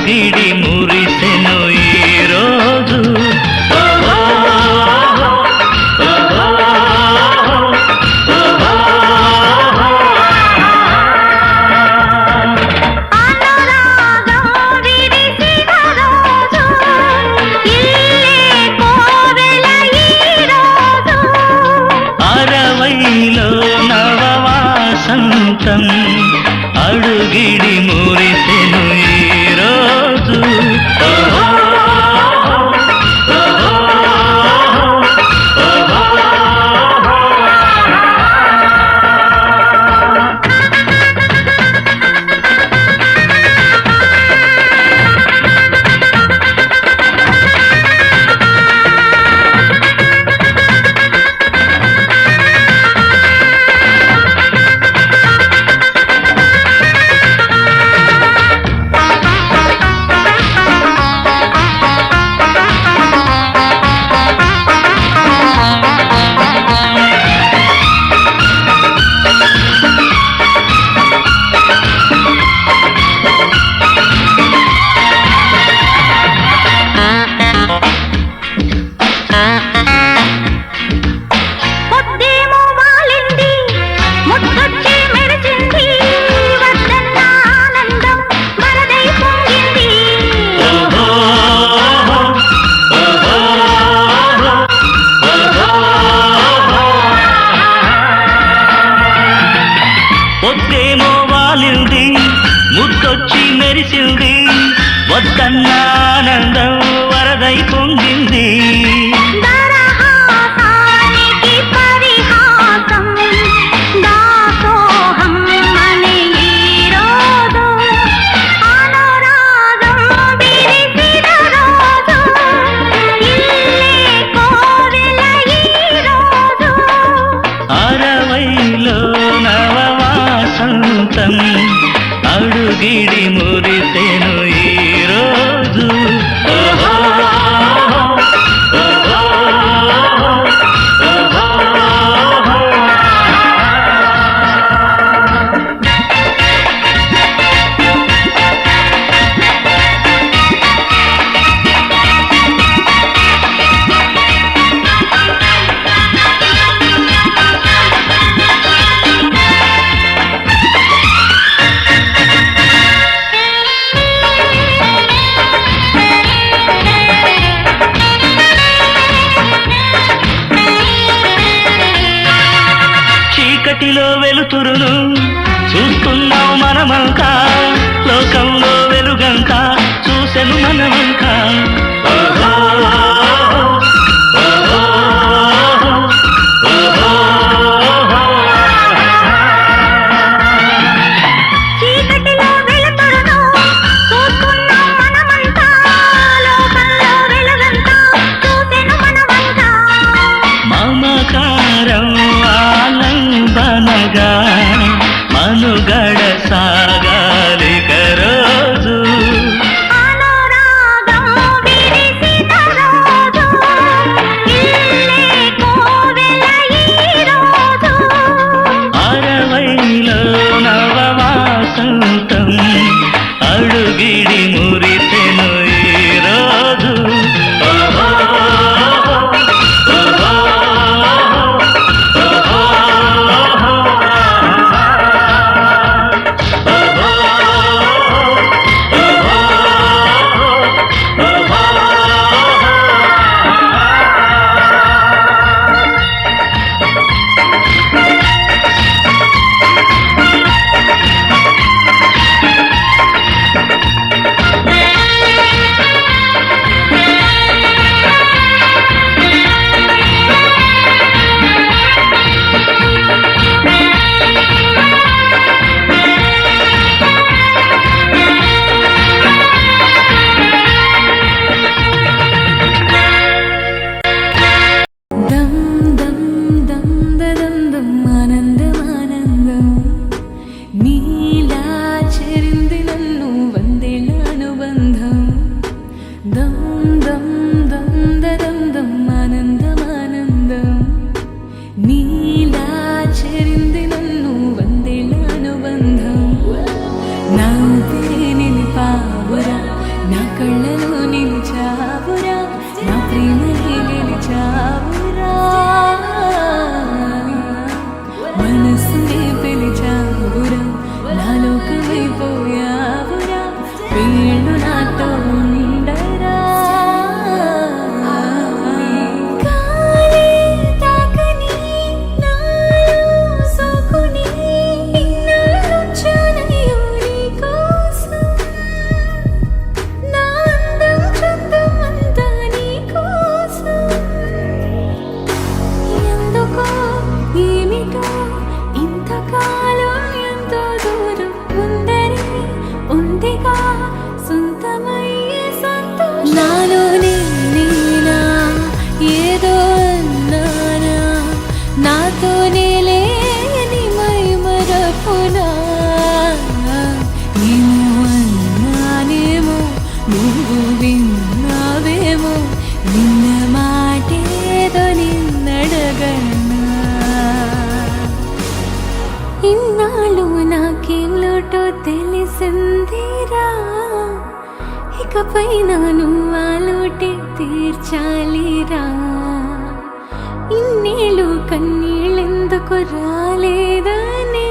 అడుగిడి మురిసెను ఈరోజు అరవైలో నవవాసంతం అడుగిడి మురిసెను ఈరోజు పొద్దేమో వాలింది ముద్దొచ్చి మెరిచింది వద్దన్న ఆనందం వరదై పొంగింది పొద్దేమో వాలింది ముద్దొచ్చి మెరిసింది వద్దన్న ఆనందం వరదై పొంగింది దరహాసానికి పరిహాసం దాసోహం అనే ఈరోజు అనురాగం విరిసిన రోజు ఇల్లే కోవెల ఈరోజు అరవైలో నవవాసంతం అడుగిడి మురిసెను ఈరోజు చీకటిలో వెలుతురును చూస్తున్నాం మనమంతా లోకంలో వెలుగంతా చూసెను మనమంతా చీకటిలో వెలుతురును చూస్తున్నాం మనమంతా లోకంలో వెలుగంతా చూసెను మనమంతా మమకారం ఆలంబన ఇన్నాళ్ళు నాకేం లోటో తెలిసిందిరా, ఇకపై నాను ఆ లోటే తీర్చాలిరా. ఇన్నేళ్ళు కన్నీళ్ళెందుకు రాలేదనే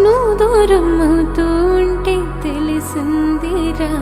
నువ్వు దూరం అవుతూ ఉంటే తెలిసిందిరా.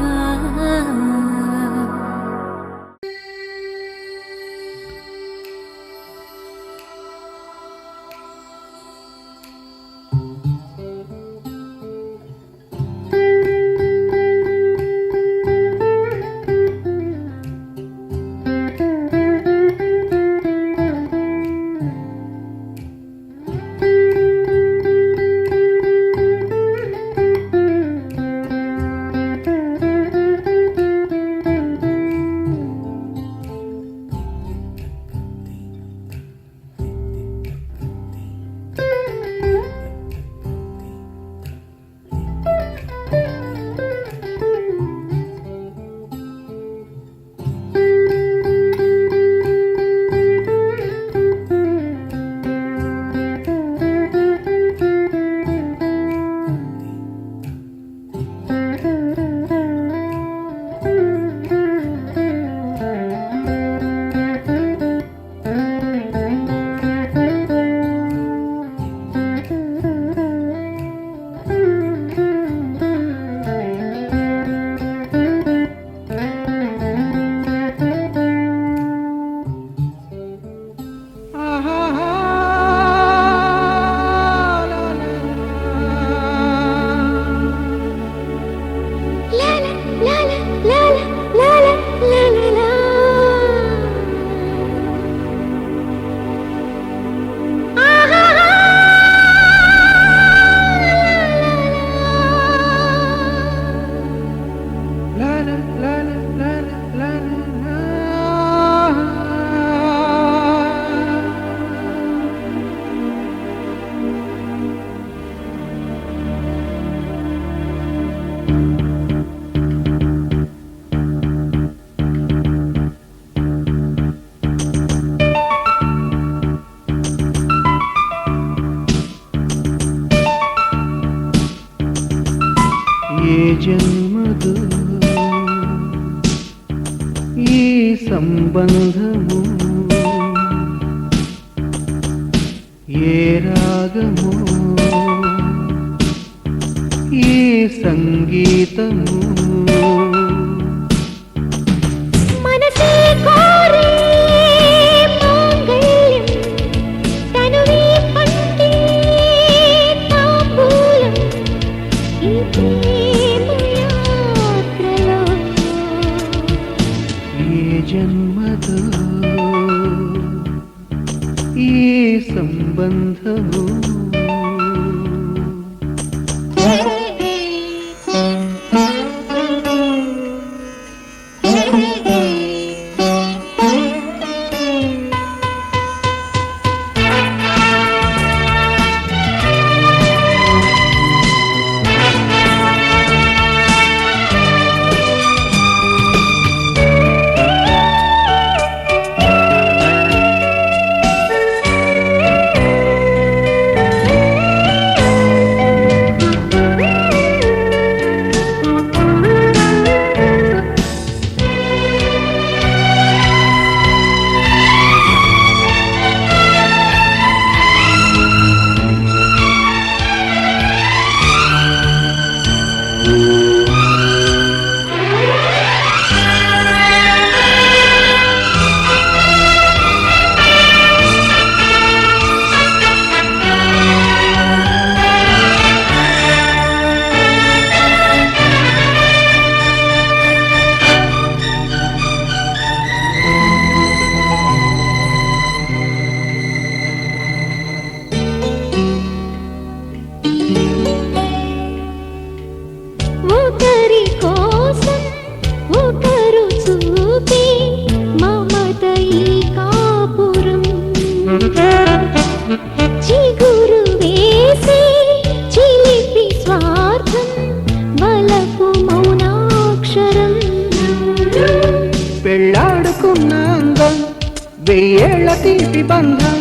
జన్మదు ఈ సంబంధము, ఏ రాగము ఈ సంగీతము. మనసే కోరే మాంగళ్యం తనువే పంటే తాంబూలం, ఈ ప్రేమ యాత్రలో ఏ జన్మదో ఈ సంబంధము. ఒకరి కోసం ఒకరు చూపే మమత ఈ కాపురం, చిగురు వేసే చిలిపి స్వార్థం బలపు మౌనాక్షరం. పెళ్ళాడుకున్న అందం వెయ్యేళ్ల తీపి బంధం,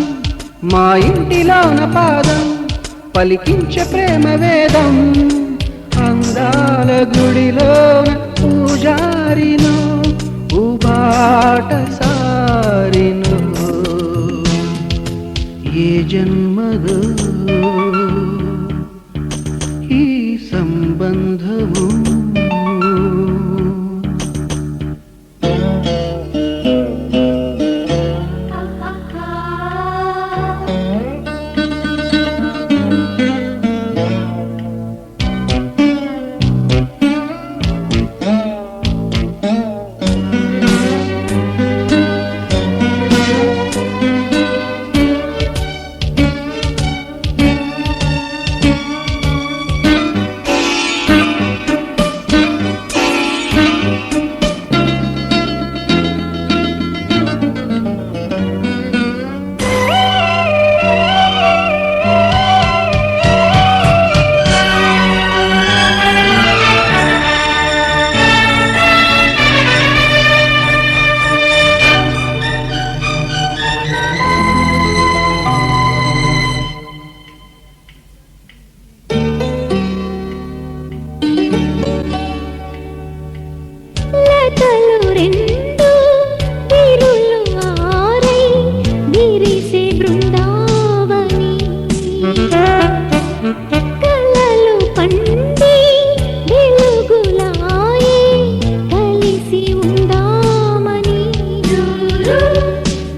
మా ఇంటిలోన పాదం పలికించే ప్రేమ వేదం అందాల గుడిలోన పూజారిను ఉబాట సారిను ఏ జన్మదో ఈ సంబంధము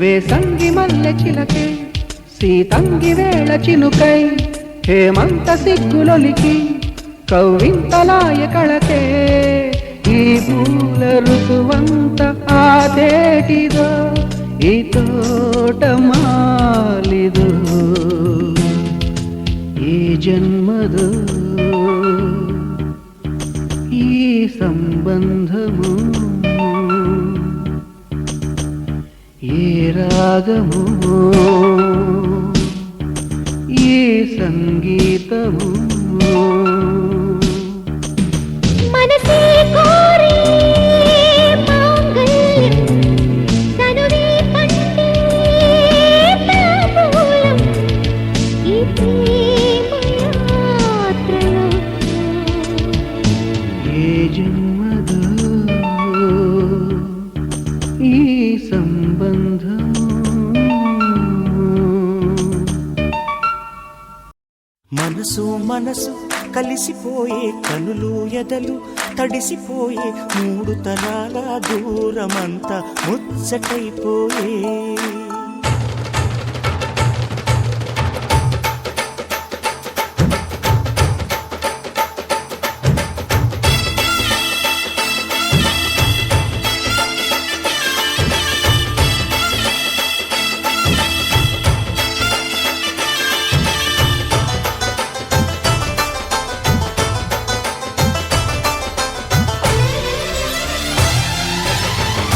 వేసంగి మల్లె చిలకే సీతంగి వేళ చినుకై హేమంత సిగ్గులొలికి కవ్వింతలాయ కళకే ఈ పూల ఋతువంత ఆదేటిదో ఈ తోట మాలిదో ఈ జన్మదో ఈ సంబంధము ఏ రాగము ఏ సంగీతము మనసే కోరి మాంగళ్యం తనువే పండే తాంబూలం ఈ ప్రేమ యాత్రలో ఏ జన్మదో ఈ సంబంధము మనసు మనసు కలిసిపోయే కనులు ఎదలు తడిసిపోయే మూడు తరాల దూరమంతా ముచ్చటైపోయే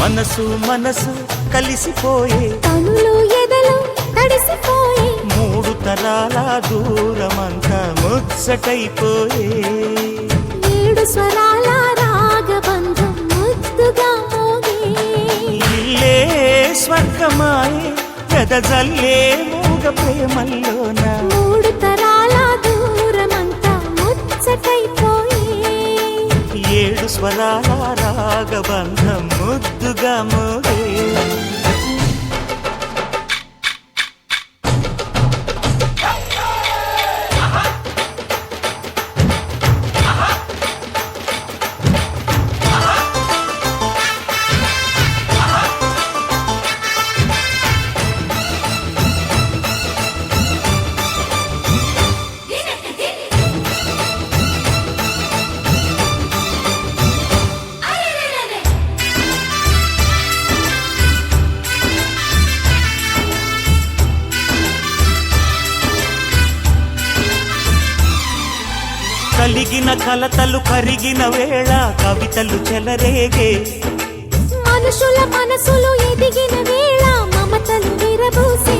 మనసు మనసు కలిసిపోయే కనులు ఎదలు తడిసిపోయే మూడు తరాల దూరమంతా ముచ్చటైపోయే ఏడు స్వరాల రాగబంధం ముద్దుగా మోగే ఇల్లే స్వర్గమాయే ఎదజల్లే మూగ ప్రేమల్లోన మూడు తరాల దూరమంతా ముచ్చటైపోయే ఏడు స్వరాల రాగబంధం ముద్దుగా మోగే కలిగిన కలతలు కరిగిన వేళ కవితలు చెలరేగే మనుషుల మనసులు ఎదిగిన వేళ మమతలు విరబూసే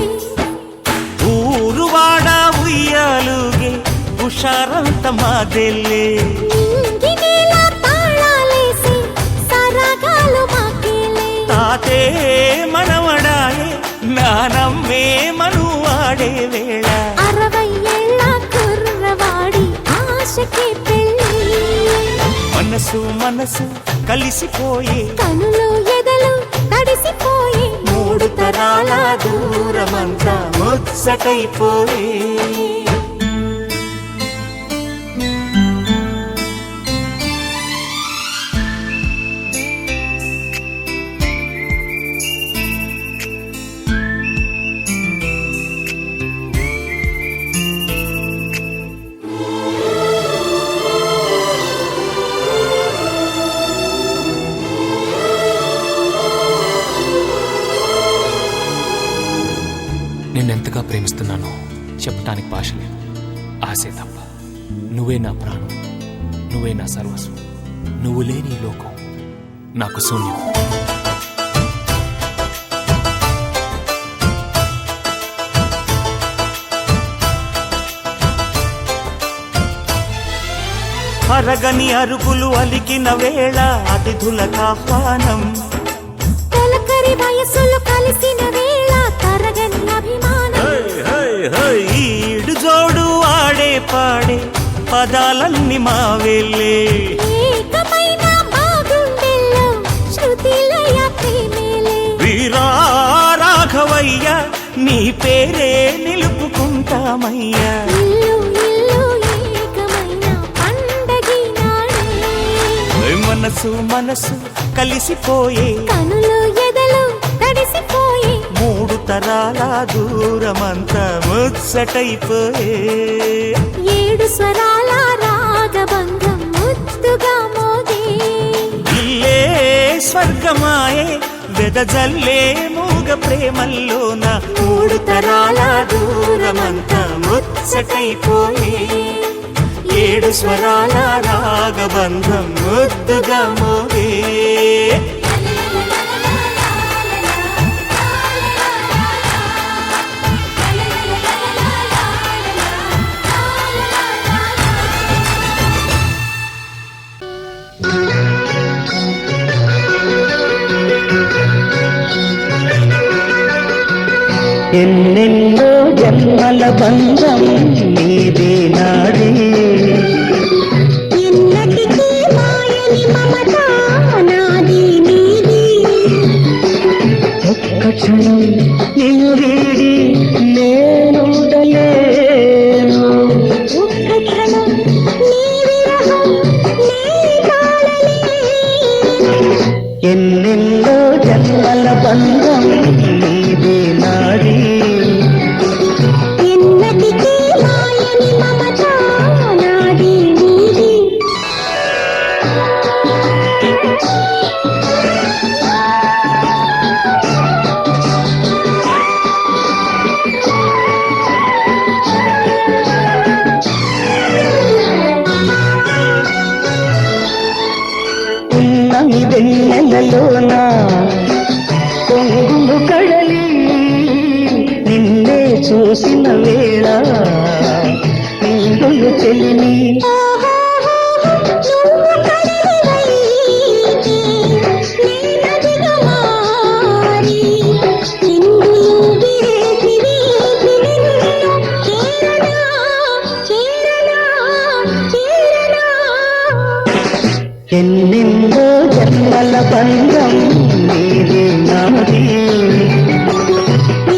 ఊరువాడ ఉయ్యాలుగే హుషారంత మాదెల్లే నింగినేల తాళాలేసి సరాగాలు మాకేలే తాతే మనవడాయే నానమ్మే మనువాడే వేళ 60 ఏళ్ళ కుర్ర మనసు కలిసిపోయే కనులు ఎదలు తడిసిపోయి మూడు తరాల దూరమంతా ముచ్చటైపోయే నిన్నెంతగా ప్రేమిస్తున్నానో చెప్పటానికి భాష లేదు. ఆశే తప్ప. నువ్వే నా ప్రాణం, నువ్వే నా సర్వస్వం. నువ్వు లేని ఈ లోకం నాకు శూన్యం. అరగని అరుగులు అలికిన వేళ అతిథులకు ఆహ్వానం. తొలకరి వయసులు కలిసిన వేళ తరగని అభిమానం. ఈడు జోడు ఆడే పాడే పదాలన్నీ మావేలే. ఏకమైన మా గుండెల్లో శృతిలయ ప్రేమేలే. వీరా రాఘవయ్య నీ పేరే నిలుపుకుంటామయ్యా. ఇల్లు ఇల్లు ఏకమైన పండగి నాడే. మనసు మనసు కలిసిపోయే కనులు ఎదలు తడిసిపోయి మూడు తరాల దూరమంతా ముచ్చటైపోయే. ఏడు స్వరాల రాగబంధం ముద్దుగా మోగే. ఇల్లే స్వర్గమాయే వెదజల్లే మూగ ప్రేమల్లోన మూడు తరాల దూరమంతా ముచ్చటైపోయే. ఏడు స్వరాల రాగబంధం ముద్దుగా మోగే. ఎన్నెన్నో జన్మల బంధం నీదే నాడే. ఎన్నటికీ మాయని మమత నాది నీది. ఒక్క క్షణం నిన్ను వీడి నేనుండలేను. ఒక్క క్షణం నీ విరహం నీ తాళలేను. ఎన్నెన్నో జన్మల బంధం నీదే నాడే. ఎన్నటికీ మాయని మమత నాది నీది. ఉన్నమి వెన్నెలలోన కొంగులు కడలి నిన్నే చూసిన వేళ నిండులు చెలిమి. నువ్వు కడలివైతే నేనదిగా మారి చిందులు విరేసి వేసి నిన్ను చేరనా చేరనా చేరనా. ఎన్నెన్నో జన్మల బంధం నీదే నాదే.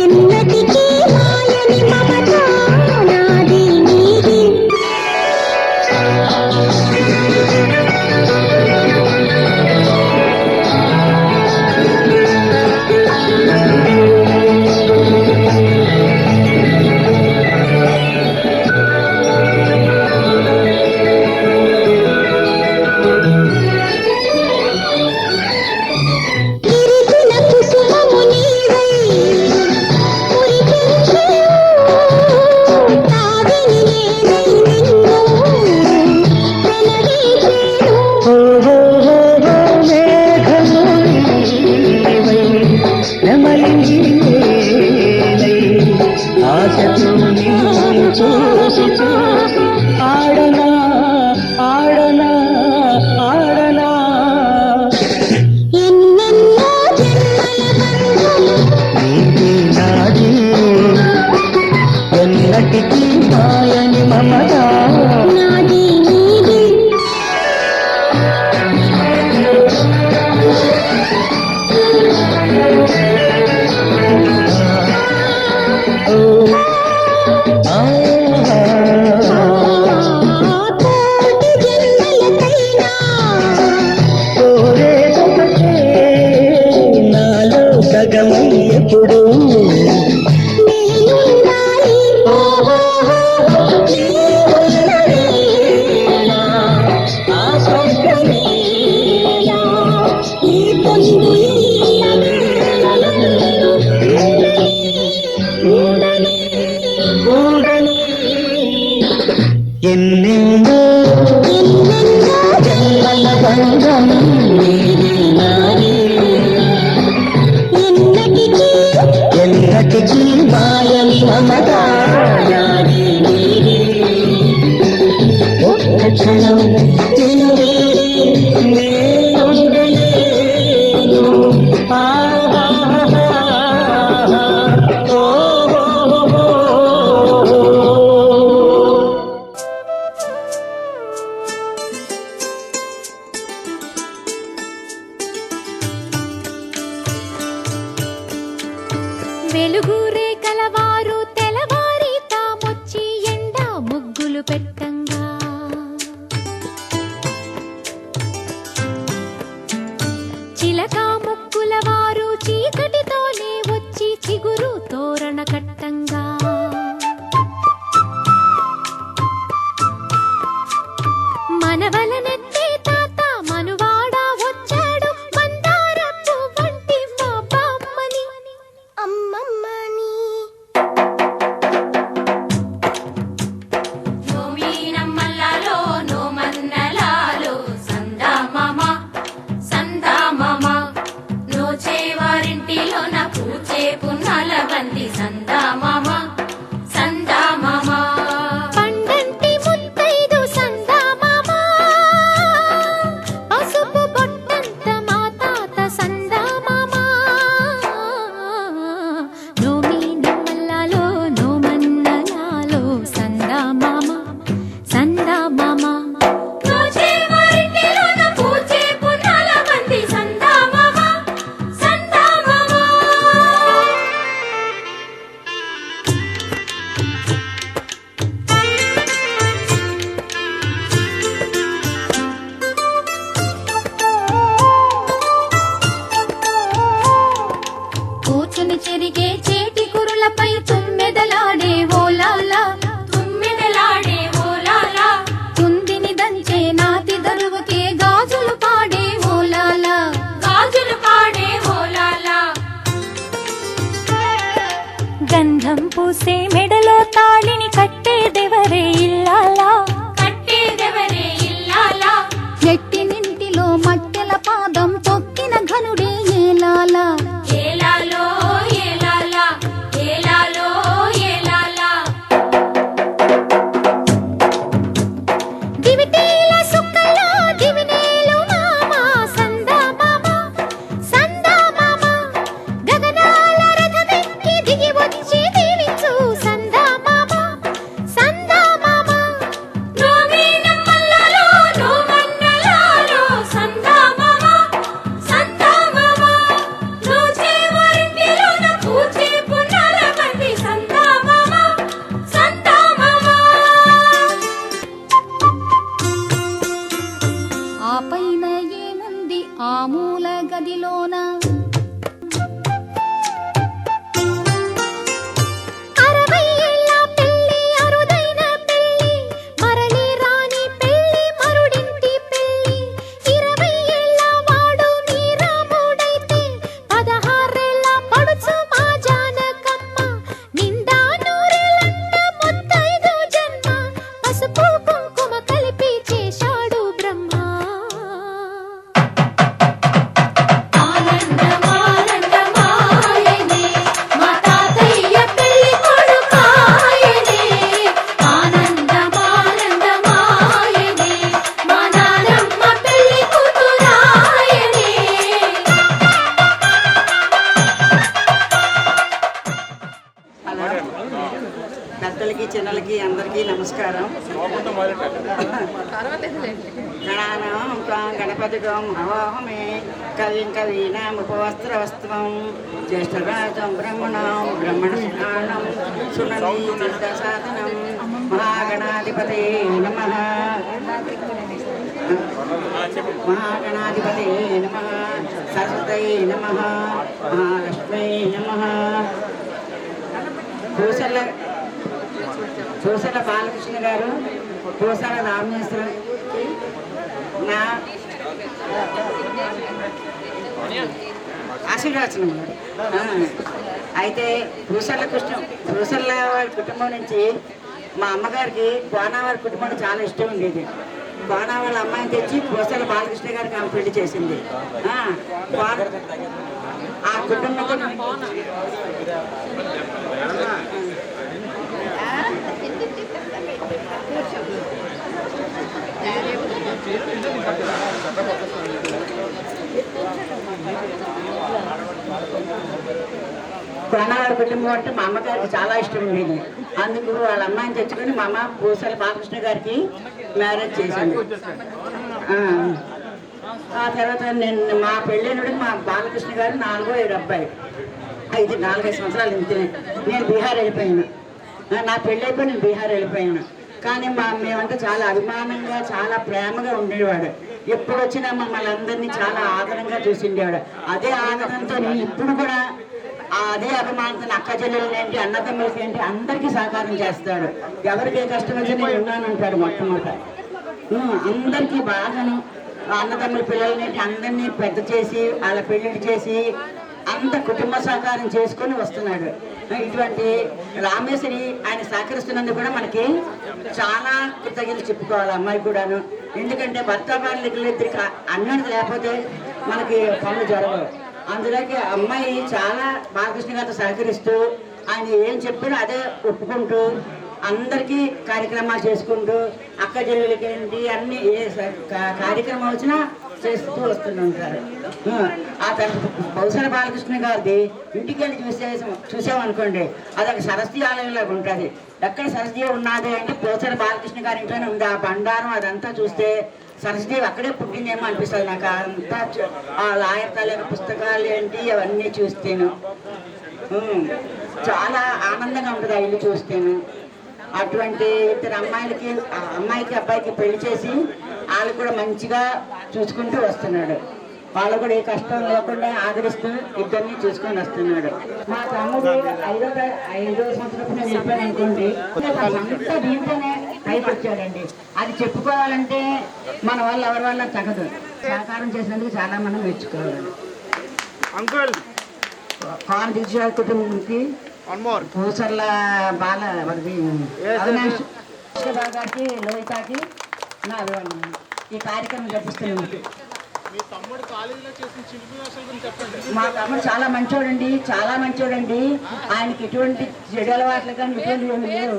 ఎన్నటికీ మాయని మమత నాది నీది. ఎప్పుడు నేనుండాలి నీ ఉన్న వేళ ఆ స్వర్గమేలా ఈ పొందు ఈ వేళలలో ఉండని ఉండని ఎన్నెందో ఎన్నెన్నో జన్మల బంధం నీది నాది ఎన్నటికీ మాయని మమత నాది నీది ఒక్క క్షణం తినువేడి నేనుండలేను వెలుగురే కలవారు తెలవారి తామొచ్చి ఎండా ముగ్గులు పెట్టంగా చిలక ముక్కుల వారు చీకటితోనే వచ్చి చిగురు తోరణ కట్టంగా మనవలనెత్తే తాత మనువాడా వచ్చాడు మందారపు వంటి మా బామ్మని అమ్మమ్మని నోమీనమ్మల్లాలో నోమన్నలాలో సందామామ సందామామ నోచేవారింటిలో నా పూచే పున్నాల బంది సందామామ సందామామ పండంటి ముత్తైదు సందామామ పసుపు బొట్టంత మా తాత సందామామ నోమీనమ్మల్లాలో నోమన్నలాలో సందామామ సందామామ నోచేవారింటిలో నా పూచే పున్నాల బంది సందామామ సందామామ కూచుని చెరిగే చేటి కురులపై తుమ్మెదలాడే ఓలాలా తుమ్మెదలాడే ఓలాలా కుందిని దంచే నాతి దరువుకే గాజులు పాడే ఓలాలా గాజులు పాడే ఓలాలా గంధం పూసే మెడలో తాళిని కట్టేదెవరే ఇల్లాలా కట్టేదెవరే ఇల్లాలా ఎట్టినింటిలో మట్టెల పాదం తొక్కిన ఘనుడే ఏలాలా ఏలాలో ఏలాలా ఏలాలో ఏలాలా దివిటీల సుక్కలో దివినేలు మామ సందామామ సందామామ గగనాల రథమెక్కి దిగి వచ్చి దీవించు సందామామ సందామామ నోమీనమ్మల్లాలో నోమన్నలాలో సందామామ సందామామ నోచేవారింటిలో నా పూచే పున్నాల బంది సందామామ సందామామ ఆ పైన ఏముంది ఆ మూల గదిలోన అరవై ఏళ్ళ పెళ్లి అరుదైన పెళ్లి మరలి రాని పెళ్లి మరుడింటి పెళ్లి 20 ఏళ్ళ వాడు నీ రాముడైతే 16 ఏళ్ళ పడుచు మా జానకమ్మ నిండా నూరేళ్ళంట ముత్తైదు జన్మ పసుపు కుంకుమ కలిపి చేశాడు బ్రహ్మ ఆనందమానందమాయనే మా తాతయ్య పెళ్లి కొడుకాయనే ఆనందమానందమాయనే మా నానమ్మ పెళ్లి కూతురాయనే పెద్దలకి చిన్నలకి అందరికీ నమస్కారం. గణానాం త్వాం గణపతిగం హవాహమే కవిం కవీనాముపవస్త్రవస్త్రం జ్యేష్ఠరాజం బ్రహ్మణాం బ్రహ్మణస్నానం సునదీతీర్థసాధనం మహాగణాధిపతే నమః. మహాగణాధిపతి నమః, సరస్వతై నమః, మహాలక్ష్మీ నమః. పూసల బాలకృష్ణ గారు, పూసల రామేశ్వరం నా ఆశీర్వచనం. అయితే పూసల వారి కుటుంబం నుంచి మా అమ్మగారికి కోనావారి కుటుంబం చాలా ఇష్టం ఉండేది. కోనా వాళ్ళ అమ్మాయిని తెచ్చి పూసల బాలకృష్ణ గారికి ఆమె పెళ్లి చేసింది. ఆ కుటుంబంతో కోనావారి కుటుంబం అంటే మా అమ్మగారికి చాలా ఇష్టం ఉండేది. అందుకు వాళ్ళ అమ్మాయిని తెచ్చుకొని మా అమ్మ పూసల బాలకృష్ణ గారికి మ్యారేజ్ చేసింది. ఆ తర్వాత మా పెళ్ళైనడికి మా బాలకృష్ణ గారు 4వ అబ్బాయి. 4-5 సంవత్సరాలు ఇంతే. నేను బీహార్ వెళ్ళిపోయాను. నా పెళ్ళి అయిపోయి నేను బీహార్ వెళ్ళిపోయాను. కానీ మేమంతా చాలా అభిమానంగా చాలా ప్రేమగా ఉండేవాడు. ఎప్పుడు వచ్చినా మమ్మల్ని అందరినీ చాలా ఆదరంగా చూసిండేవాడు. అదే ఆదరంతో నేను ఇప్పుడు కూడా అదే అభిమానంతో అక్క చెల్లెలు ఏంటి అన్నదమ్ములకి ఏంటి అందరికీ సహకారం చేస్తాడు. ఎవరికి ఏ కష్టం వచ్చి నేను ఉన్నానంటాడు. మొట్టమొదట అందరికీ బాగాను అన్నదమ్ముల పిల్లలనేంటి అందరినీ పెద్ద చేసి వాళ్ళ పెళ్ళిళ్ళు చేసి అంత కుటుంబ సహకారం చేసుకొని వస్తున్నాడు. ఇటువంటి రామేశ్వరి ఆయన సహకరిస్తున్నందుకు కూడా మనకి చాలా కృతజ్ఞతలు చెప్పుకోవాలి అమ్మాయి కూడాను. ఎందుకంటే భర్త భార్యలిద్దరికి అన్యోన్యత లేకపోతే మనకి పనులు జరగవు. అందులోకి అమ్మాయి చాలా బాలకృష్ణ గారితో సహకరిస్తూ ఆయన ఏం చెప్పినా అదే ఒప్పుకుంటూ అందరికీ కార్యక్రమాలు చేసుకుంటూ అక్క చెల్లెలకి ఏంటి అన్ని ఏ కార్యక్రమం వచ్చినా చేస్తూ వస్తుంటారు. ఆ తర్వాత బహుశా బాలకృష్ణ గారిది ఇంటికి వెళ్ళి చూసామనుకోండి అదొక సరస్వతి ఆలయంలాగా ఉంటుంది. ఎక్కడ సరస్వతి ఉన్నది అంటే బహుశా బాలకృష్ణ గారి ఇంట్లోనే ఉంది. ఆ బండారం అదంతా చూస్తే సరస్వతి అక్కడే పుట్టిందేమో అనిపిస్తుంది నాకు. అంతా ఆ లాయర్ తాలూకా పుస్తకాలు ఏంటి అవన్నీ చూస్తేను చాలా ఆనందంగా ఉంటుంది ఆ ఇల్లు చూస్తేను. అటువంటి ఇద్దరు అమ్మాయికి అబ్బాయికి పెళ్లి చేసి వాళ్ళు కూడా మంచిగా చూసుకుంటూ వస్తున్నాడు. వాళ్ళు కూడా ఏ కష్టం లేకుండా ఆదరిస్తూ ఇద్దరిని చూసుకొని వస్తున్నాడు. మా తమ్ముడు 5వ సంవత్సరం నేను చెప్పాను అనుకోండి అంతా దీంట్లోనే పైకి వచ్చాడండి. అది చెప్పుకోవాలంటే మన వాళ్ళు ఎవరి వల్ల తగదు. సహకారం చేసినందుకు చాలా మనం మెచ్చుకోవాలి. కాన్ దిశ కుటుంబానికి పూసర్ల బాల అవినాష్ గారికి లోహితాకి నా అభిమానం. ఈ కార్యక్రమం జరిపిస్తున్నాను. మా తమ్ముడు చాలా మంచోడండి, చాలా మంచోడండి. ఆయనకి ఎటువంటి చెడు అలవాట్లు కానీ ఎటువంటి లేవు.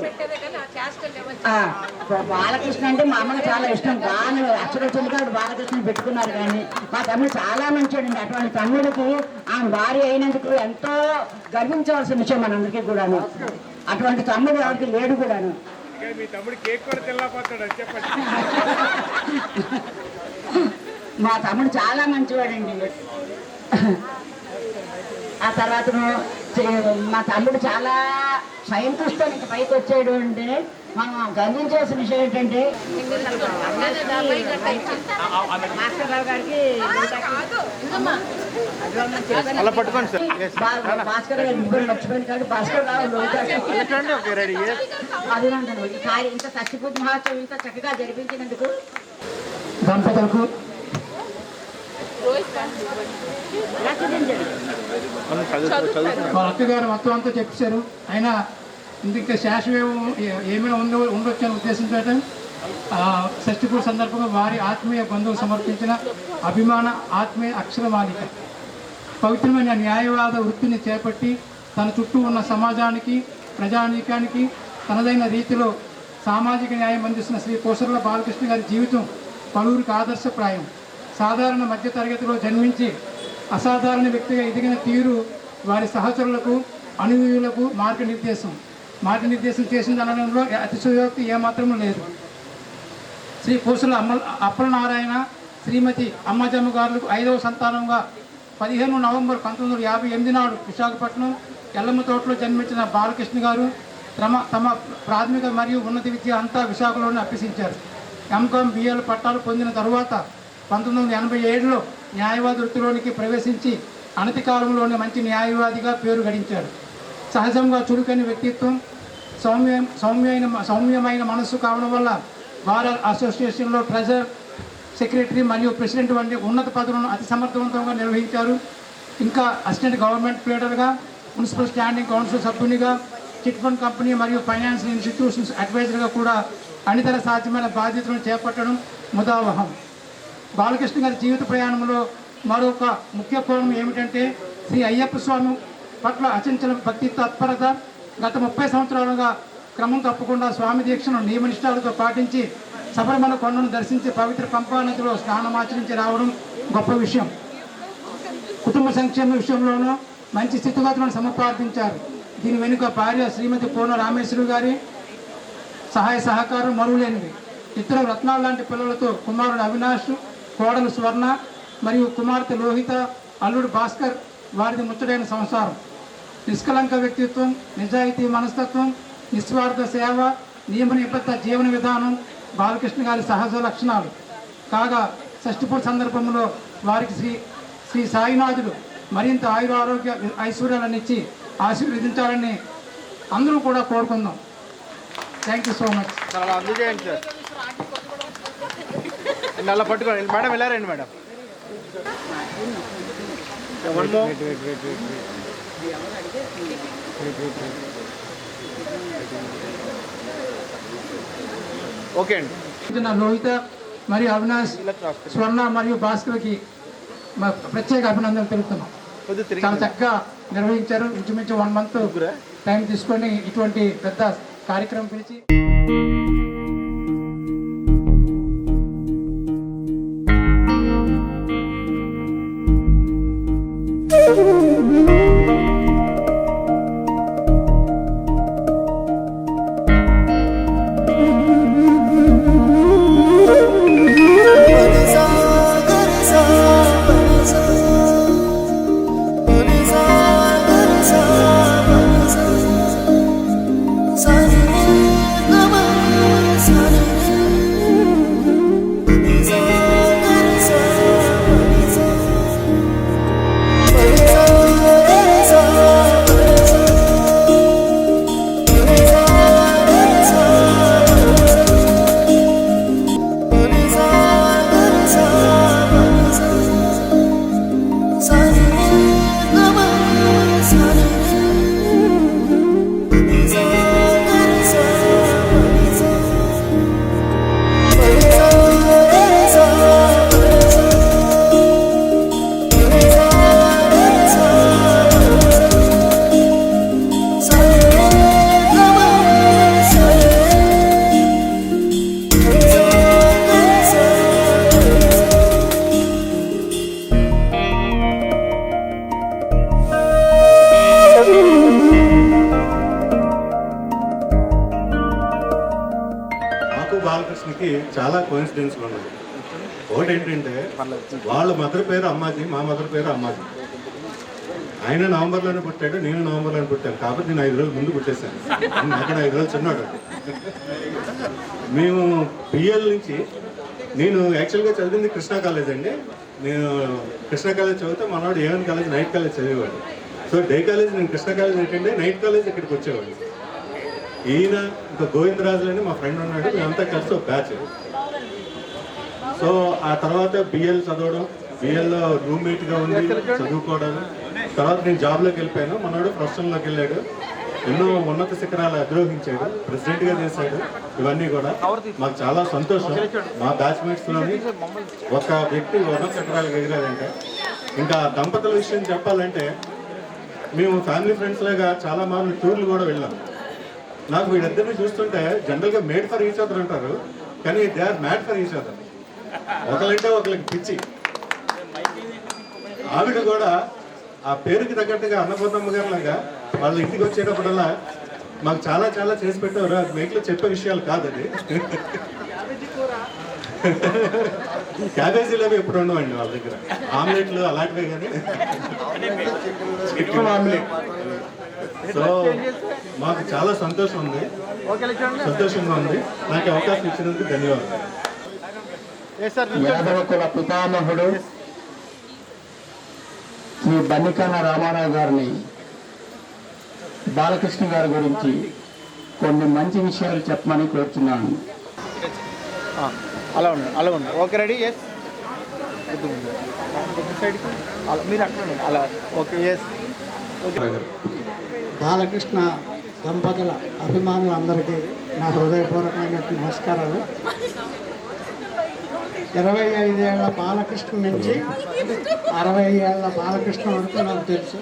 బాలకృష్ణ అంటే మా అమ్మకి చాలా ఇష్టం. బాగా అక్షరొచ్చింది కాబట్టి బాలకృష్ణ పెట్టుకున్నారు. కానీ మా తమ్ముడు చాలా మంచోడండి. అటువంటి తమ్ముడికి ఆమె భార్య అయినందుకు ఎంతో గర్వించవలసిన విషయం మనందరికీ కూడాను. అటువంటి తమ్ముడు ఎవరికి లేడు కూడాను. మా తమ్ముడు చాలా మంచివాడండి. ఆ తర్వాత మా తమ్ముడు చాలా సైంటిస్ట్ ఇంక పైకి వచ్చాడు. అంటే మనం గమనించాల్సిన విషయం ఏంటంటే భాస్కర్రావు గారికి భాస్కర్ గారి ముగ్గురు మర్చిపోయింది కాబట్టి భాస్కర్ రావు అది ఇంత సత్యపూజ మహోత్సవం ఇంత చక్కగా జరిపించినందుకు దంపతులకు వాళ్ళ అక్కగారు మొత్తం అంతా చెప్పారు. అయినా ఇందుకు శాశ్వతం ఏమైనా ఉండొచ్చు అనే ఉద్దేశంతో షష్ఠిపూజ సందర్భంగా వారి ఆత్మీయ బంధువులు సమర్పించిన అభిమాన ఆత్మీయ అక్షరమాలిక పవిత్రమైన న్యాయవాద వృత్తిని చేపట్టి తన చుట్టూ ఉన్న సమాజానికి ప్రజానీకానికి తనదైన రీతిలో సామాజిక న్యాయం అందిస్తున్న శ్రీ పూసర్ల బాలకృష్ణ గారి జీవితం పలువురికి ఆదర్శప్రాయం. సాధారణ మధ్యతరగతిలో జన్మించి అసాధారణ వ్యక్తిగా ఎదిగిన తీరు వారి సహచరులకు అనుభవీయులకు మార్గనిర్దేశం చేసింది అనడంలో అతిశయోక్తి ఏమాత్రం లేదు. శ్రీ పూసల అప్పలనారాయణ శ్రీమతి అమ్మజమ్మ గారులకు 5వ సంతానంగా 15 నవంబర్ 1958 నాడు విశాఖపట్నం ఎల్లమ్మతోటలో జన్మించిన బాలకృష్ణ గారు తమ ప్రాథమిక మరియు ఉన్నత విద్య అంతా విశాఖలోనే అభ్యసించారు. ఎంకామ్ బిఏలు పట్టాలు పొందిన తరువాత 1987లో న్యాయవాది వృత్తిలోనికి ప్రవేశించి అనతి కాలంలోనే మంచి న్యాయవాదిగా పేరు గడించాడు. సహజంగా చురుకైన వ్యక్తిత్వం, సౌమ్యమైన మనస్సు కావడం వల్ల బార్ అసోసియేషన్లో ట్రెజరర్, సెక్రటరీ మరియు ప్రెసిడెంట్ వంటి ఉన్నత పదవులను అతి సమర్థవంతంగా నిర్వహించారు. ఇంకా అసిస్టెంట్ గవర్నమెంట్ ప్లేడర్గా, మున్సిపల్ స్టాండింగ్ కౌన్సిల్ సభ్యునిగా, చిట్ ఫండ్ కంపెనీ మరియు ఫైనాన్షియల్ ఇన్స్టిట్యూషన్స్ అడ్వైజర్గా కూడా అనితర సాధ్యమైన బాధ్యతలను చేపట్టడం ముదావహం. బాలకృష్ణ గారి జీవిత ప్రయాణంలో మరొక ముఖ్య కోణం ఏమిటంటే శ్రీ అయ్యప్ప స్వామి పట్ల అచంచల భక్తి తత్పరత. గత 30 సంవత్సరాలుగా క్రమం తప్పకుండా స్వామి దీక్షను నియమనిష్టాలతో పాటించి శబరిమల కొండను దర్శించి పవిత్ర పంపా నదిలో స్నానమాచరించి రావడం గొప్ప విషయం. కుటుంబ సంక్షేమ విషయంలోనూ మంచి స్థితిగతులను సముపార్జించారు. దీని వెనుక భార్య శ్రీమతి పూర్ణ రామేశ్వరి గారి సహాయ సహకారం మరువులేనివి. ఇద్దరు రత్నాలు లాంటి పిల్లలతో కుమారుడు అవినాష్, కోడలు స్వర్ణ మరియు కుమార్తె లోహిత, అల్లుడు భాస్కర్ వారిది ముచ్చటైన సంసారం. నిష్కలంక వ్యక్తిత్వం, నిజాయితీ మనస్తత్వం, నిస్వార్థ సేవ, నియమ నిబద్ధ జీవన విధానం బాలకృష్ణ గారి సహజ లక్షణాలు కాగా షష్ఠిపూర్తి సందర్భంలో వారికి శ్రీ సాయినాథుడు మరింత ఆయుర ఆరోగ్య ఐశ్వర్యాలను ఇచ్చి ఆశీర్వదించాలని అందరూ కూడా కోరుకుందాం. Thank you so much. చాలా అందజేయండి సార్. అలా పట్టుకోండి మేడం, వెళ్ళారండి మేడం. ఓకే అండి. లోహిత మరియు అవినాష్, స్వర్ణ మరియు భాస్కర్కి ప్రత్యేక అభినందనలు తెలుపుతున్నాం. చాలా చక్కగా నిర్వహించారు. ఇంచుమించు 1 month టైం తీసుకొని ఇటువంటి పెద్ద కార్యక్రమం పిలిచి బాలకృష్ణకి చాలా కోయిన్సిడెన్స్లు ఉన్నాయి. ఒకటి ఏంటంటే వాళ్ళ మదర్ పేరు అమ్మాజీ, మా మదర్ పేరు అమ్మాజీ. ఆయన నవంబర్లోనే పుట్టాడు, నేను నవంబర్లోనే పుట్టాను. కాబట్టి నేను 5 రోజులు ముందు పుట్టేశాను. అక్కడ 5 రోజులు చిన్నాడు. మేము బిఎల్ నుంచి, నేను యాక్చువల్గా చదివింది కృష్ణా కాలేజ్ అండి. నేను కృష్ణా కాలేజ్ చదివితే మనవాడు ఏఎన్ కాలేజ్ నైట్ కాలేజ్ చదివేవాడు. సో డే కాలేజ్ నేను కృష్ణా కాలేజ్ ఏంటంటే నైట్ కాలేజ్ ఇక్కడికి వచ్చేవాడు. ఈయన ఇంకా గోవిందరాజులు అని మా ఫ్రెండ్ ఉన్నాడు, మేమంతా కలిసి ఒక బ్యాచ్. సో ఆ తర్వాత బిఎల్ చదవడం, బిఎల్లో రూమ్మేట్గా ఉండి చదువుకోవడం. తర్వాత నేను జాబ్లోకి వెళ్ళిపోయాను, మనోడు ప్రొఫెషన్లోకి వెళ్ళాడు, ఎన్నో ఉన్నత శిఖరాలు అధిరోహించాడు, ప్రెసిడెంట్గా చేశాడు. ఇవన్నీ కూడా మాకు చాలా సంతోషం. మా బ్యాచ్మేట్స్లోని ఒక వ్యక్తి ఉన్నత శిఖరాలకు ఎగిరాడంటే. ఇంకా దంపతుల విషయం చెప్పాలంటే మేము ఫ్యామిలీ ఫ్రెండ్స్ లాగా చాలా మార్లు టూర్లు కూడా వెళ్ళాం. నాకు వీళ్ళిద్దరిని చూస్తుంటే జనరల్గా మేడ్ ఫర్ ఈచ్ అదర్ అంటారు, కానీ they are mad for each other. ఒకరంటే ఒకరికి పిచ్చి. ఆవిడ కూడా ఆ పేరుకి తగ్గట్టుగా అన్నపూర్ణమ్మ గారి లాగా వాళ్ళ ఇంటికి వచ్చేటప్పుడల్లా మాకు చాలా చాలా చేసి పెట్టేవారు. అది మేకలో చెప్పే విషయాలు కాదు. అది క్యాబేజీలు అవి ఎప్పుడు ఉండవండి వాళ్ళ దగ్గర. ఆమ్లెట్లు అలాంటివే కానీ చికెన్ ఆమ్లెట్. సో మాకు చాలా సంతోషంగా ఉంది. నాకు అవకాశం ఇచ్చినందుకు ధన్యవాదాలు. ఎస్ సార్ యాదవ కుల పితామహుడు శ్రీ బన్నికాన రామారావు గారిని బాలకృష్ణ గారి గురించి కొన్ని మంచి విషయాలు చెప్పమని కోరుతున్నాను. అలా ఉండండి ఓకే రెడీ ఎస్ సైడ్కి అలా మీరు అక్కడ ఉండండి అలా ఓకే ఎస్ ఓకే. బాలకృష్ణ దంపతుల అభిమానులందరికీ నా హృదయపూర్వకమైన నమస్కారాలు. 25 ఏళ్ల బాలకృష్ణ నుంచి 60 ఏళ్ల బాలకృష్ణ వరకు నాకు తెలుసు.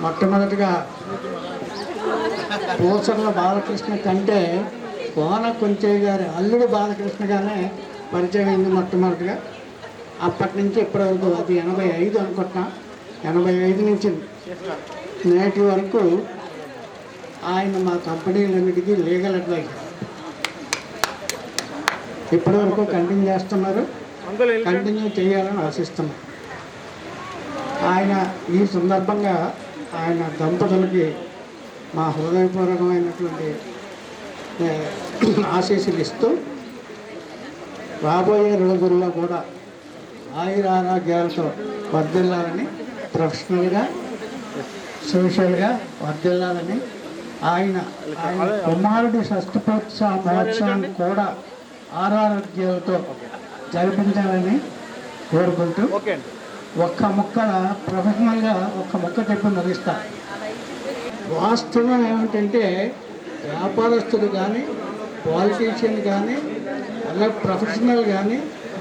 మొట్టమొదటిగా పూసర్ల బాలకృష్ణ కంటే కోన కొంచెయ్య గారి అల్లుడు బాలకృష్ణగానే పరిచయం అయింది మొట్టమొదటిగా. అప్పటి నుంచి ఇప్పటివరకు అది 85 అనుకుంటున్నా. 85 నుంచి నేటి వరకు ఆయన మా కంపెనీలన్నిటికీ లీగల్ అడ్వైజర్. ఇప్పటి వరకు కంటిన్యూ చేస్తున్నారు, కంటిన్యూ చేయాలని ఆశిస్తున్నారు. ఆయన ఈ సందర్భంగా ఆయన దంపతులకి మా హృదయపూర్వకమైనటువంటి ఆశీస్సులు ఇస్తూ రాబోయే రోజుల్లో కూడా ఆయురారోగ్యాలతో వర్ధిల్లాలని, ప్రొఫెషనల్గా సోషల్గా వర్ధిల్లాలని, ఆయన కుమారుడి షష్ఠపోత్సవ మహోత్సవాన్ని కూడా ఆరోగ్యాలతో జరిపించాలని కోరుకుంటూ ఒక్క ముక్క ప్రొఫెషనల్గా ఒక్క ముక్క చెప్పి ముగిస్తా. వాస్తవం ఏమిటంటే వ్యాపారస్తుడు కానీ, పాలిటీషియన్ కానీ, అలా ప్రొఫెషనల్ కానీ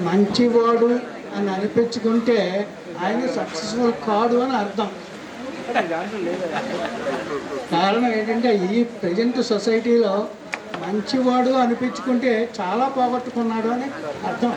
మంచివాడు అని అనిపించుకుంటే ఆయన సక్సెస్ఫుల్ కాదు అని అర్థం. కారణం ఏంటంటే ఈ ప్రజెంట్ సొసైటీలో మంచివాడు అనిపించుకుంటే చాలా పోగొట్టుకున్నాడు అని అర్థం.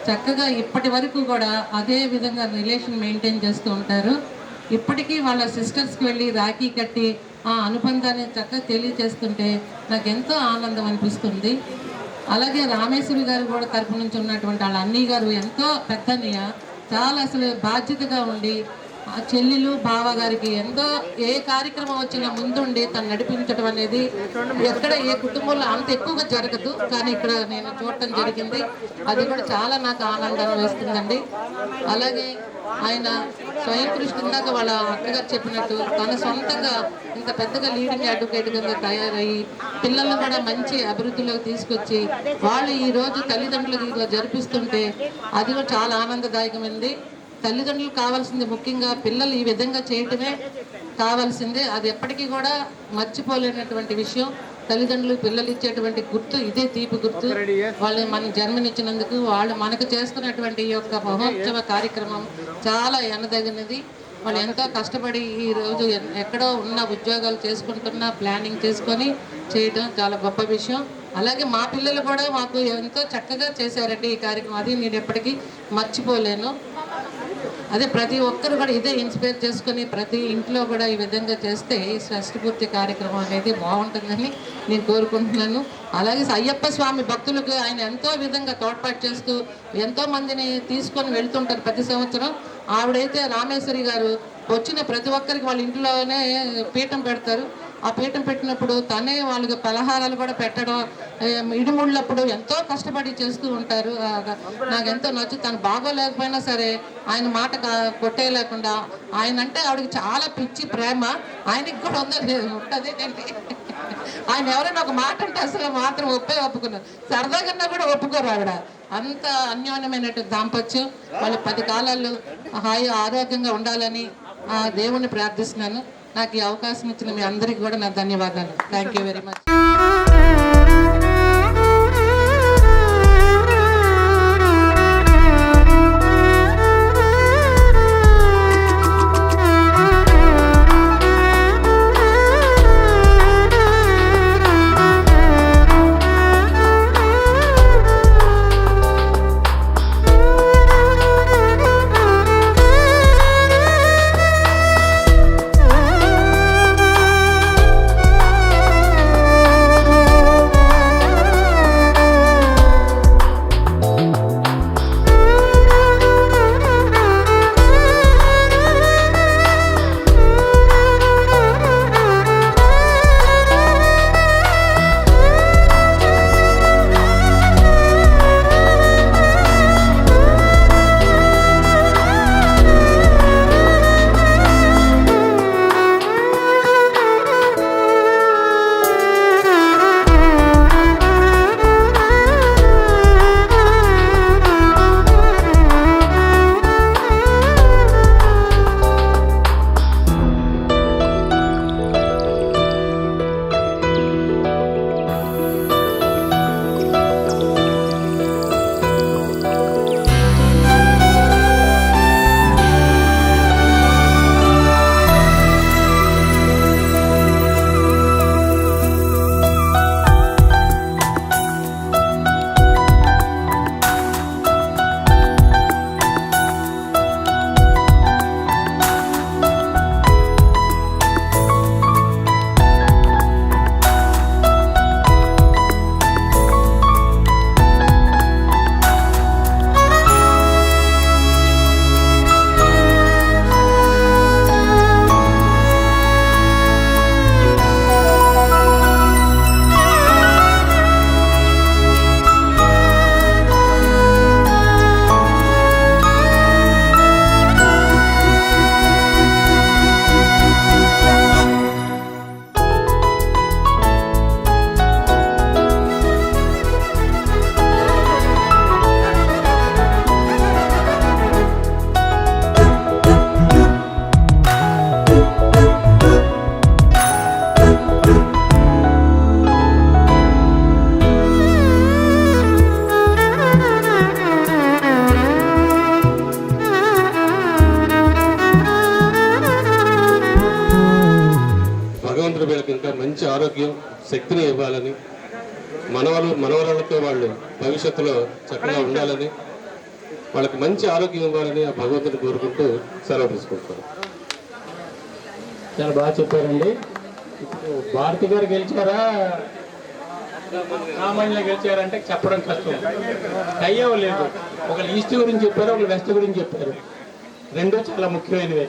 చక్కగా ఇప్పటి వరకు కూడా అదే విధంగా రిలేషన్ మెయింటైన్ చేస్తూ ఉంటారు. ఇప్పటికీ వాళ్ళ సిస్టర్స్కి వెళ్ళి రాఖీ కట్టి ఆ అనుబంధాన్ని చక్కగా తెలియజేస్తుంటే నాకు ఎంతో ఆనందం అనిపిస్తుంది. అలాగే రామేశ్వరి గారు కూడా తరపు నుంచి ఉన్నటువంటి వాళ్ళ అన్నయ్య గారు ఎంతో పెద్ద అన్నయ్య, చాలా అసలు బాధ్యతగా ఉండి ఆ చెల్లెలు బావ గారికి ఎంతో ఏ కార్యక్రమం వచ్చినా ముందుండి తను నడిపించడం అనేది ఎక్కడ ఏ కుటుంబంలో అంత ఎక్కువగా జరగదు, కానీ ఇక్కడ నేను చూడటం జరిగింది. అది కూడా చాలా నాకు ఆనందాన్ని వేస్తుందండి. అలాగే ఆయన స్వయం కృషి ఇందాక వాళ్ళ అక్కగారు చెప్పినట్టు తన సొంతంగా ఇంత పెద్దగా లీడింగ్ అడ్వకేట్ కింద తయారయ్యి పిల్లల్ని కూడా మంచి అభివృద్ధిలోకి తీసుకొచ్చి వాళ్ళు ఈ రోజు తల్లిదండ్రులకు ఇలా జరిపిస్తుంటే అది కూడా చాలా ఆనందదాయకమైంది. తల్లిదండ్రులకు కావాల్సింది ముఖ్యంగా పిల్లలు ఈ విధంగా చేయటమే కావాల్సిందే. అది ఎప్పటికీ కూడా మర్చిపోలేనటువంటి విషయం. తల్లిదండ్రులు పిల్లలు ఇచ్చేటువంటి గుర్తు ఇదే, తీపి గుర్తు. వాళ్ళు మనం జన్మనిచ్చినందుకు వాళ్ళు మనకు చేస్తున్నటువంటి ఈ యొక్క మహోత్సవ కార్యక్రమం చాలా ఎనదగినది. వాళ్ళు ఎంతో కష్టపడి ఈ రోజు ఎక్కడో ఉన్న ఉద్యోగాలు చేసుకుంటున్నా ప్లానింగ్ చేసుకొని చేయడం చాలా గొప్ప విషయం. అలాగే మా పిల్లలు కూడా మాకు ఎంతో చక్కగా చేశారండి ఈ కార్యక్రమం. అది నేను ఎప్పటికీ మర్చిపోలేను. అదే ప్రతి ఒక్కరు కూడా ఇదే ఇన్స్పైర్ చేసుకుని ప్రతి ఇంట్లో కూడా ఈ విధంగా చేస్తే ఈ షష్ఠి పూర్తి కార్యక్రమం అనేది బాగుంటుందని నేను కోరుకుంటున్నాను. అలాగే అయ్యప్ప స్వామి భక్తులకు ఆయన ఎంతో విధంగా తోడ్పాటు చేస్తూ ఎంతో మందిని తీసుకొని వెళ్తుంటారు ప్రతి సంవత్సరం. ఆవిడైతే రామేశ్వరి గారు వచ్చిన ప్రతి ఒక్కరికి వాళ్ళ ఇంట్లోనే పీఠం పెడతారు. ఆ పీఠం పెట్టినప్పుడు తనే వాళ్ళకి పలహారాలు కూడా పెట్టడం, ఇడిముళ్ళప్పుడు ఎంతో కష్టపడి చేస్తూ ఉంటారు. నాకు ఎంతో నచ్చు. తను బాగోలేకపోయినా సరే ఆయన మాట కొట్టేయలేకుండా, ఆయన అంటే ఆవిడకి చాలా పిచ్చి ప్రేమ. ఆయనకి కూడా ఉంటుంది. ఆయన ఎవరైనా ఒక మాట అంటే అసలు మాత్రం ఒప్పుకున్నారు. సరదాగా కూడా ఒప్పుకోరు ఆవిడ. అంత అన్యోన్యమైనట్టు దాంపత్యం. వాళ్ళు 10 కాలాలు హాయి ఆరోగ్యంగా ఉండాలని ఆ దేవుణ్ణి ప్రార్థిస్తున్నాను. నాకు ఈ అవకాశం ఇచ్చిన మీ అందరికీ కూడా నా ధన్యవాదాలు. Thank you very much. మంచి ఆరోగ్యం శక్తిని ఇవ్వాలని, మనవరాలతో వాళ్ళు భవిష్యత్తులో చక్కగా ఉండాలని, వాళ్ళకి మంచి ఆరోగ్యం ఇవ్వాలని ఆ భగవంతుని కోరుకుంటూ సెలవు తీసుకుంటారు. చాలా బాగా చెప్పారండి. భారతి గారు గెలిచారా రామాయణలో గెలిచారంటే చెప్పడం కష్టం. అయ్యవలేదు. ఒకళ్ళు ఈస్ట్ గురించి చెప్పారు, ఒకళ్ళు వెస్ట్ గురించి చెప్పారు. రెండూ చాలా ముఖ్యమైనవే.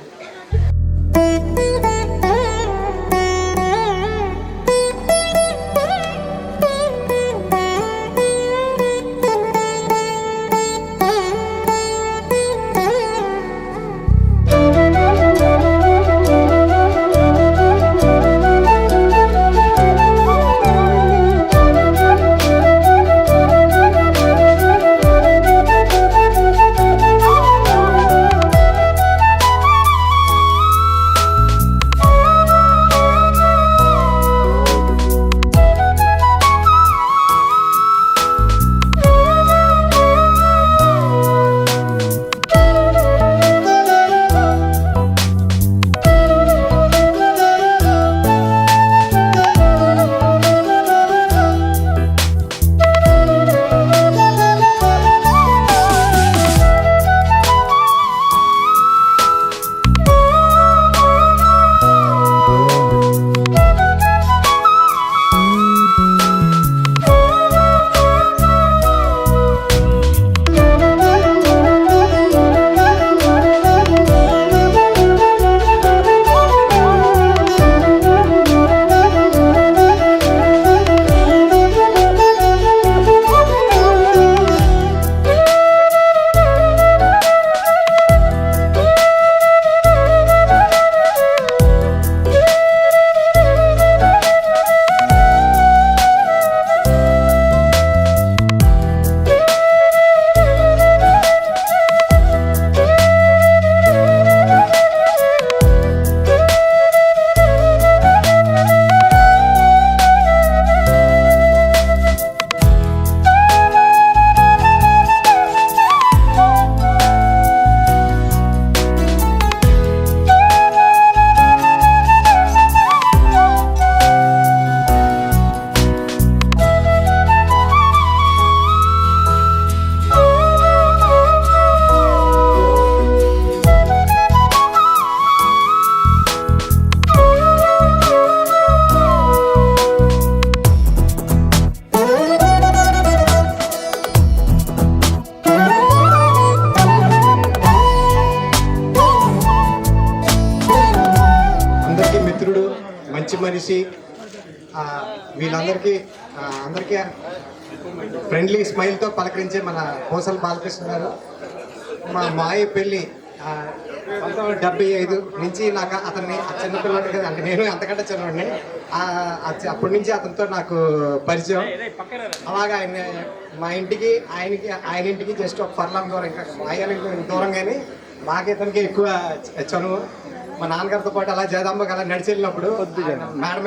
మిత్రుడు, మంచి మనిషి, వీళ్ళందరికీ అందరికీ ఫ్రెండ్లీ స్మైల్తో పలకరించే మన కోసల బాలకృష్ణ గారు. మా మాయ పెళ్ళి 1975 నుంచి నాకు అతన్ని చిన్నపిల్లడు కదా, అంటే నేను అంతకంటే చిన్నవాడిని. అప్పటి నుంచి అతనితో నాకు పరిచయం. అలాగా ఆయన మా ఇంటికి ఆయన ఇంటికి జస్ట్ ఒక ఫర్లాంగ్ దూరం, ఇంకా మాయాలకి దూరం, కానీ మాకు ఇతనికి ఎక్కువ చనువు. మా నాన్నగారితో పాటు అలా జగదాంబకి అలా నడిచి వెళ్ళినప్పుడు మేడం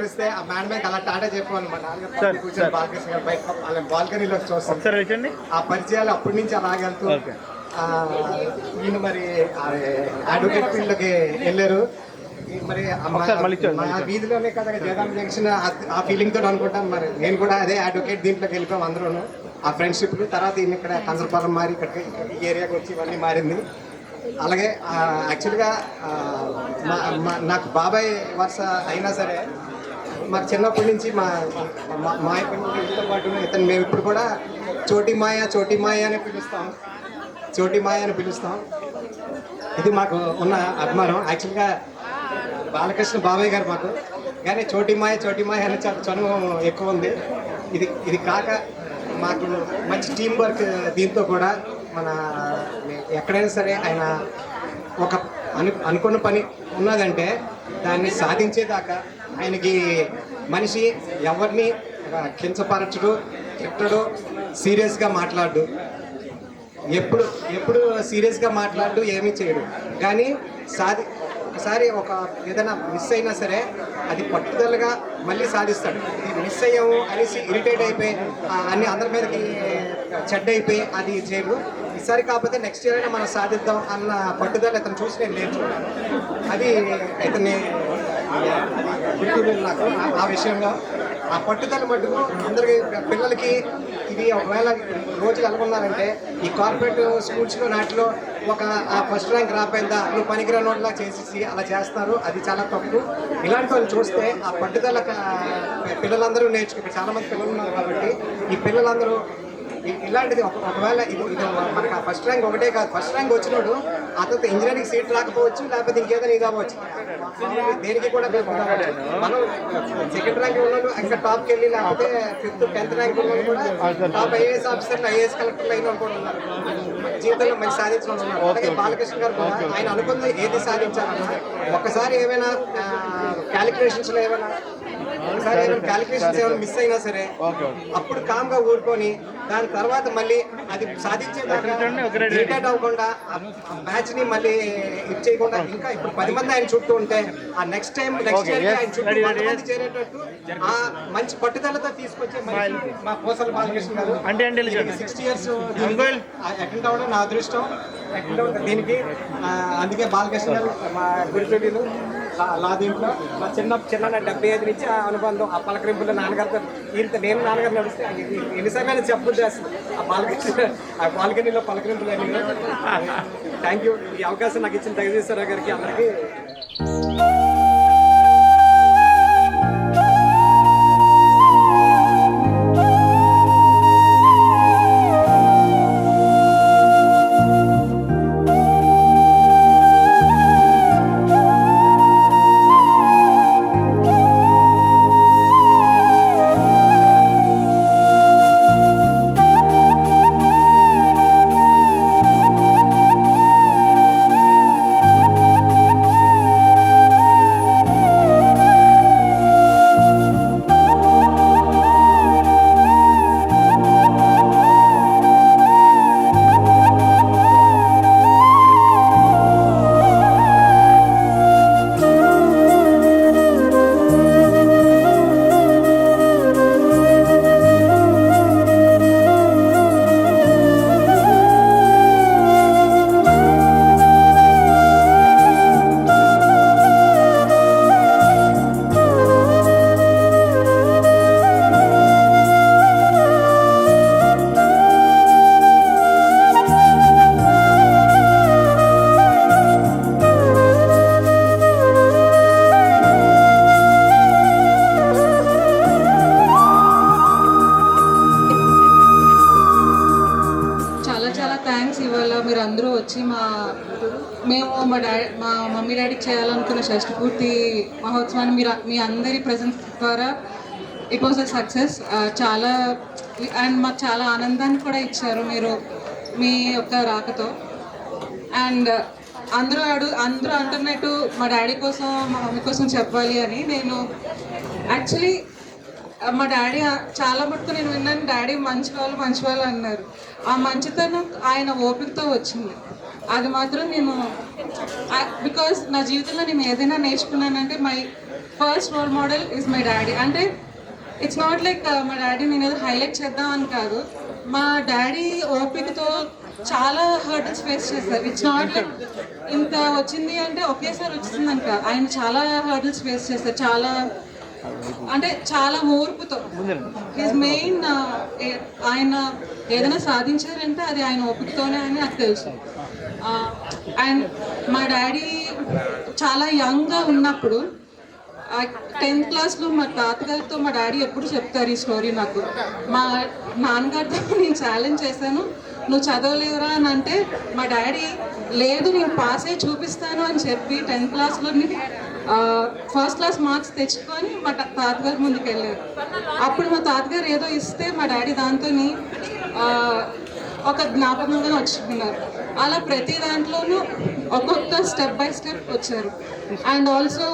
ఇస్తే ఆ మేడం అలా టాటా చెప్పాను. మా నాన్నగారు కూర్చొని బాలకృష్ణ గారు బయట బాల్కనీలో చూస్తాం. ఆ పరిచయాలు అప్పటి నుంచి అలాగే వెళ్తూ ఈయన మరి అడ్వకేట్ ఫీల్డ్లోకి వెళ్ళారు. మరి మా వీధిలోనే కదా జగదాంబ జంక్షన్, ఆ ఫీలింగ్ తోటి అనుకుంటాను. మరి నేను కూడా అదే అడ్వకేట్ దీంట్లోకి వెళ్ళిపోయాం అందరూ. ఆ ఫ్రెండ్షిప్ తర్వాత ఈయన ఇక్కడ కంచరపాలెం మారి ఇక్కడికి ఈ ఏరియాకి వచ్చి ఇవన్నీ మారింది. అలాగే యాక్చువల్గా నాకు బాబాయ్ వరుస అయినా సరే మాకు చిన్నప్పటి నుంచి మా ఇంటితో పాటు ఇతను మేము ఇప్పుడు కూడా చోటి మాయ అని పిలుస్తాం. ఇది మాకు ఉన్న అభిమానం. యాక్చువల్గా బాలకృష్ణ బాబాయ్ గారు మాకు, కానీ చోటి మాయ అని చనువు ఎక్కువ ఉంది. ఇది కాక మాకు మంచి టీం వర్క్. దీంతో కూడా మన ఎక్కడైనా సరే ఆయన ఒక అనుకున్న పని ఉన్నదంటే దాన్ని సాధించేదాకా ఆయనకి మనిషి ఎవరిని కించపరచడు, తిట్టడు, సీరియస్గా మాట్లాడు. ఎప్పుడు సీరియస్గా మాట్లాడు, ఏమీ చేయడు. కానీ ఒకసారి ఏదైనా మిస్ అయినా సరే అది పట్టుదలగా మళ్ళీ సాధిస్తాడు. ఇది మిస్ అయ్యాము అనేసి ఇరిటేట్ అయిపోయి అన్ని అందరి మీదకి చెడ్డ అయిపోయి అది చేయడు. ఈసారి కాకపోతే నెక్స్ట్ ఇయర్ అయినా మనం సాధిద్దాం అన్న పట్టుదల ఇతను చూసి నేను నేర్చుకున్నాను. అది ఇతన్ని నాకు ఆ విషయంలో ఆ పట్టుదల మటుకు అందరికీ పిల్లలకి ఇది ఒకవేళ రోజు కలుగున్నారంటే ఈ కార్పొరేట్ స్కూల్స్లో నాటిలో ఒక ఫస్ట్ ర్యాంక్ రాపోయిందా నువ్వు పనికిరానోడ్లా చేసేసి అలా చేస్తారు. అది చాలా తప్పు. ఇలాంటి వాళ్ళు చూస్తే ఆ పట్టుదల పిల్లలందరూ నేర్చుకుంటారు. చాలామంది పిల్లలు ఉన్నారు కాబట్టి ఈ పిల్లలందరూ ఇలాంటిది ఒకవేళ ఇది మనకు ఫస్ట్ ర్యాంక్ ఒకటే కాదు, ఫస్ట్ ర్యాంక్ వచ్చినోడు అతను ఇంజనీరింగ్ సీట్ రాకపోవచ్చు, లేకపోతే ఇంకేదైనా ఇది అవ్వచ్చు. దేనికి కూడా మనం సెకండ్ ర్యాంక్ ఉన్నోళ్ళు ఇంకా టాప్కి వెళ్ళి, లేకపోతే 5th 10th ర్యాంక్ ఉన్నోళ్ళు కూడా టాప్ ఐఏఎస్ ఆఫీసర్లు, ఐఏఎస్ కలెక్టర్లు అయిన కూడా ఉన్నారు. జీవితంలో మంచి సాధించిన వాళ్ళు ఉన్నారు. అలాగే బాలకృష్ణ గారు కూడా ఆయన అనుకుంది ఏది సాధించాలన్నా ఒక్కసారి ఏమైనా క్యాలిక్యులేషన్స్లో ఏమైనా మిస్ అయినా సరే అప్పుడు కామ్గా ఊరుకొని దాని తర్వాత మళ్ళీ అది సాధించేదాకా రిటైర్డ్ అవ్వకుండా మ్యాచ్ ని మళ్ళీ ఇచ్చేయకుండా ఇంకా ఇప్పుడు 10 మంది ఆయన చుట్టూ ఉంటే ఆ నెక్స్ట్ ఇయర్ ఆయన చుట్టూ 100 మంది చేరేటట్టు ఆ మంచి పట్టుదలతో తీసుకొచ్చే మా కోసల బాలకృష్ణ గారు 60 years అటెండ్ అవ్వడం నా అదృష్టం. దీనికి అందుకే బాలకృష్ణ గారు మా గురుతులు లా దీంట్లో మా చిన్న 75 నుంచి ఆ అనుబంధం, ఆ పలకరింపులు నాన్నగారితో ఇంత నేను నాన్నగారు నడిస్తే ఎన్నిసార్లు చెప్పు చేస్తుంది ఆ బాల్కనీలో పలకరింపులు అన్ని. Thank you. ఈ అవకాశం నాకు ఇచ్చిన జగదీశ్వరరావు గారికి అందరికీ డాడీకి చేయాలనుకున్న షష్ఠి పూర్తి మహోత్సవాన్ని మీ అందరి ప్రజెన్స్ ద్వారా ఇట్ వాజ్ అ సక్సెస్. చాలా అండ్ మాకు చాలా ఆనందాన్ని కూడా ఇచ్చారు మీరు మీ యొక్క రాకతో. అండ్ అందరూ అంటున్నట్టు మా డాడీ కోసం మా మమ్మీ కోసం చెప్పాలి అని. నేను యాక్చువల్లీ మా డాడీ చాలా మటుకు నేను విన్నాను, డాడీ మంచివాళ్ళు అన్నారు. ఆ మంచితనం ఆయన ఓపికతో వచ్చింది. అది మాత్రం నేను బికాజ్ నా జీవితంలో నేను ఏదైనా నేర్చుకున్నానంటే my first role model is my daddy. అంటే ఇట్స్ నాట్ లైక్ మా డాడీ నేను ఏదో హైలైట్ చేద్దామని కాదు, మా డాడీ ఓపికతో చాలా హర్డల్స్ ఫేస్ చేస్తారు. ఇట్స్ నాట్ లైక్ ఇంత వచ్చింది అంటే ఒకేసారి వచ్చిందని కాదు, ఆయన చాలా హర్డల్స్ ఫేస్ చేస్తారు. చాలా ఓర్పుతో. హిజ్ మెయిన్ ఆయన ఏదైనా సాధించారంటే అది ఆయన ఓపికతోనే అని నాకు తెలుసు. అండ్ మా డాడీ చాలా యంగ్గా ఉన్నప్పుడు 10th క్లాస్లో మా తాతగారితో మా డాడీ ఎప్పుడు చెప్తారు ఈ స్టోరీ. నాకు మా నాన్నగారితో నేను ఛాలెంజ్ చేశాను, నువ్వు చదవలేవురా అని అంటే మా డాడీ లేదు నేను పాస్ అయ్యి చూపిస్తాను అని చెప్పి 10th క్లాస్లోని ఫస్ట్ క్లాస్ మార్క్స్ తెచ్చుకొని మా తాతగారి ముందుకు వెళ్ళారు. అప్పుడు మా తాతగారు ఏదో ఇస్తే మా డాడీ దాంతో ఒక జ్ఞాపకంగా వచ్చుకున్నారు. అలా ప్రతి దాంట్లోనూ ఒక్కొక్క స్టెప్ బై స్టెప్ వచ్చారు. అండ్ ఆల్సో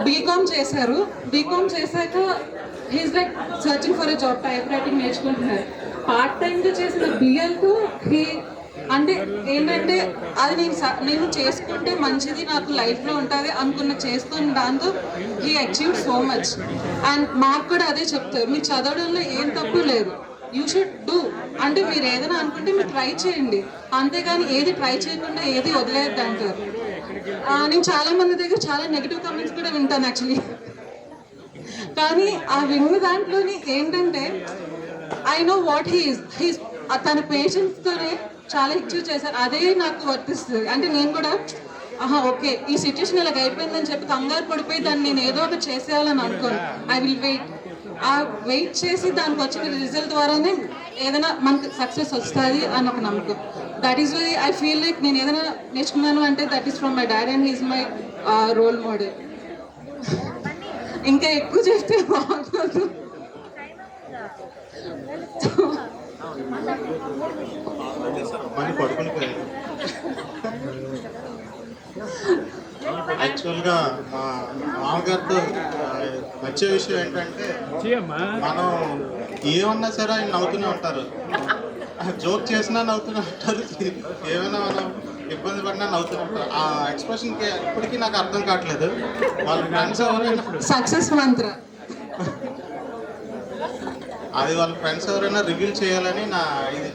బీకామ్ చేశారు. బీకామ్ చేశాక he's like searching for a job, type writing నేర్చుకుంటున్నారు. పార్ట్ టైంగా చేసిన బిఎల్కు అంటే ఏంటంటే అది నేను చేసుకుంటే మంచిది నాకు లైఫ్లో ఉంటుంది అనుకున్న చేసుకుని దాంతో he achieve so much. And మాకు కూడా అదే చెప్తారు, మీరు చదవడంలో ఏం తప్పు లేదు, యూ షుడ్ డూ. అంటే మీరు ఏదైనా అనుకుంటే మీరు ట్రై చేయండి, అంతేగాని ఏది ట్రై చేయకుండా ఏది వదిలేయద్దు అంటారు. నేను చాలా మంది దగ్గర చాలా నెగిటివ్ కామెంట్స్ కూడా వింటాను యాక్చువల్లీ. కానీ ఆ విన్న దాంట్లోని ఏంటంటే ఐ నో వాట్ హీస్ తన పేషెన్స్తోనే చాలా అచీవ్ చేశారు. అదే నాకు వర్తిస్తుంది. అంటే నేను కూడా ఓకే ఈ సిచ్యువేషన్ ఇలాగ అయిపోయిందని చెప్పి కంగారు పడిపోయి దాన్ని నేను ఏదో ఒకటి చేసేయాలని అనుకోను. ఐ విల్ వెయిట్ చేసి దానికి వచ్చిన రిజల్ట్ ద్వారానే ఏదైనా మనకు సక్సెస్ వస్తుంది అని ఒక నమ్మకం. That is why I feel like నేను ఏదైనా నేర్చుకున్నాను అంటే that is from my daddy and he's my role model. ఇంకా ఎక్కువ చేస్తే బాగుంటుంది. యాక్చువల్గా మా మామగారితో నచ్చే విషయం ఏంటంటే మనం ఏమన్నా సరే ఆయన నవ్వుతూనే ఉంటారు, జోక్ చేసినా నవ్వుతూనే ఉంటారు, ఏమైనా మనం ఇబ్బంది పడినా నవ్వుతూనే ఉంటారు. ఆ ఎక్స్ప్రెషన్కి ఇప్పటికీ నాకు అర్థం కావట్లేదు. వాళ్ళ ఫ్రెండ్స్ ఎవరైనా సక్సెస్ మంత్ర అది వాళ్ళ ఫ్రెండ్స్ ఎవరైనా రివీల్ చేయాలని నా ఇది.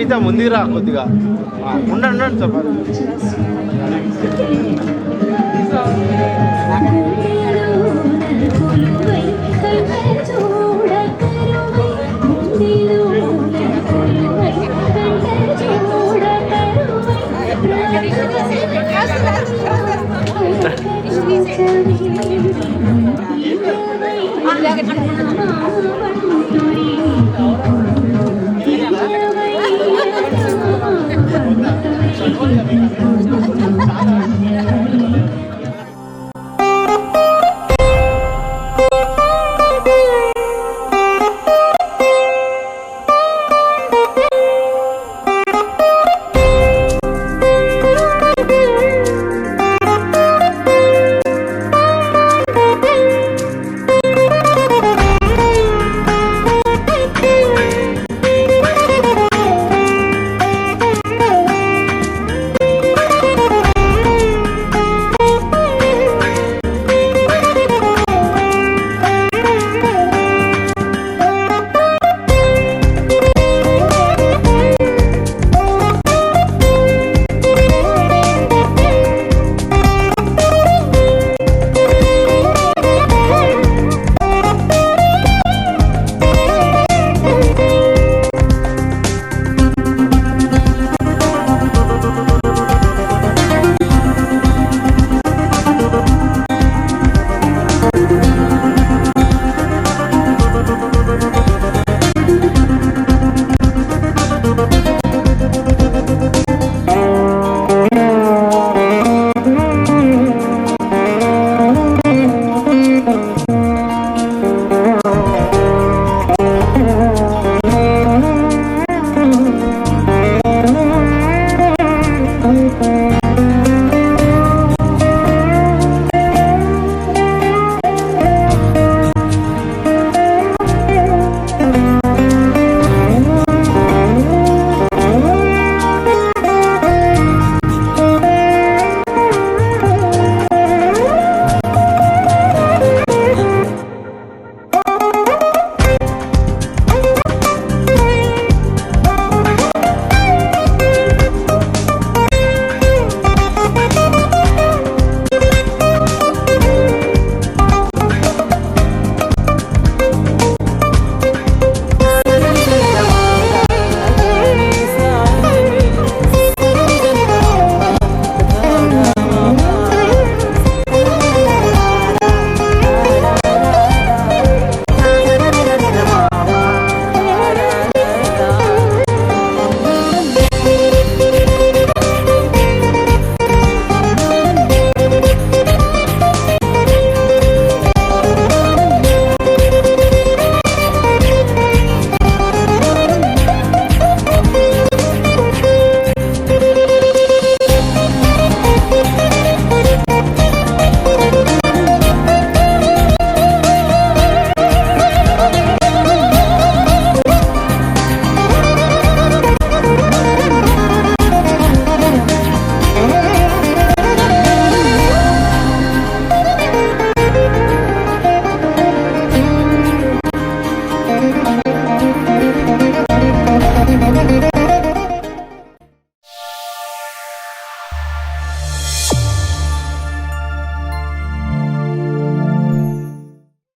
అయితే ముందురా కొద్దిగా ఉండండి చెప్పాలి.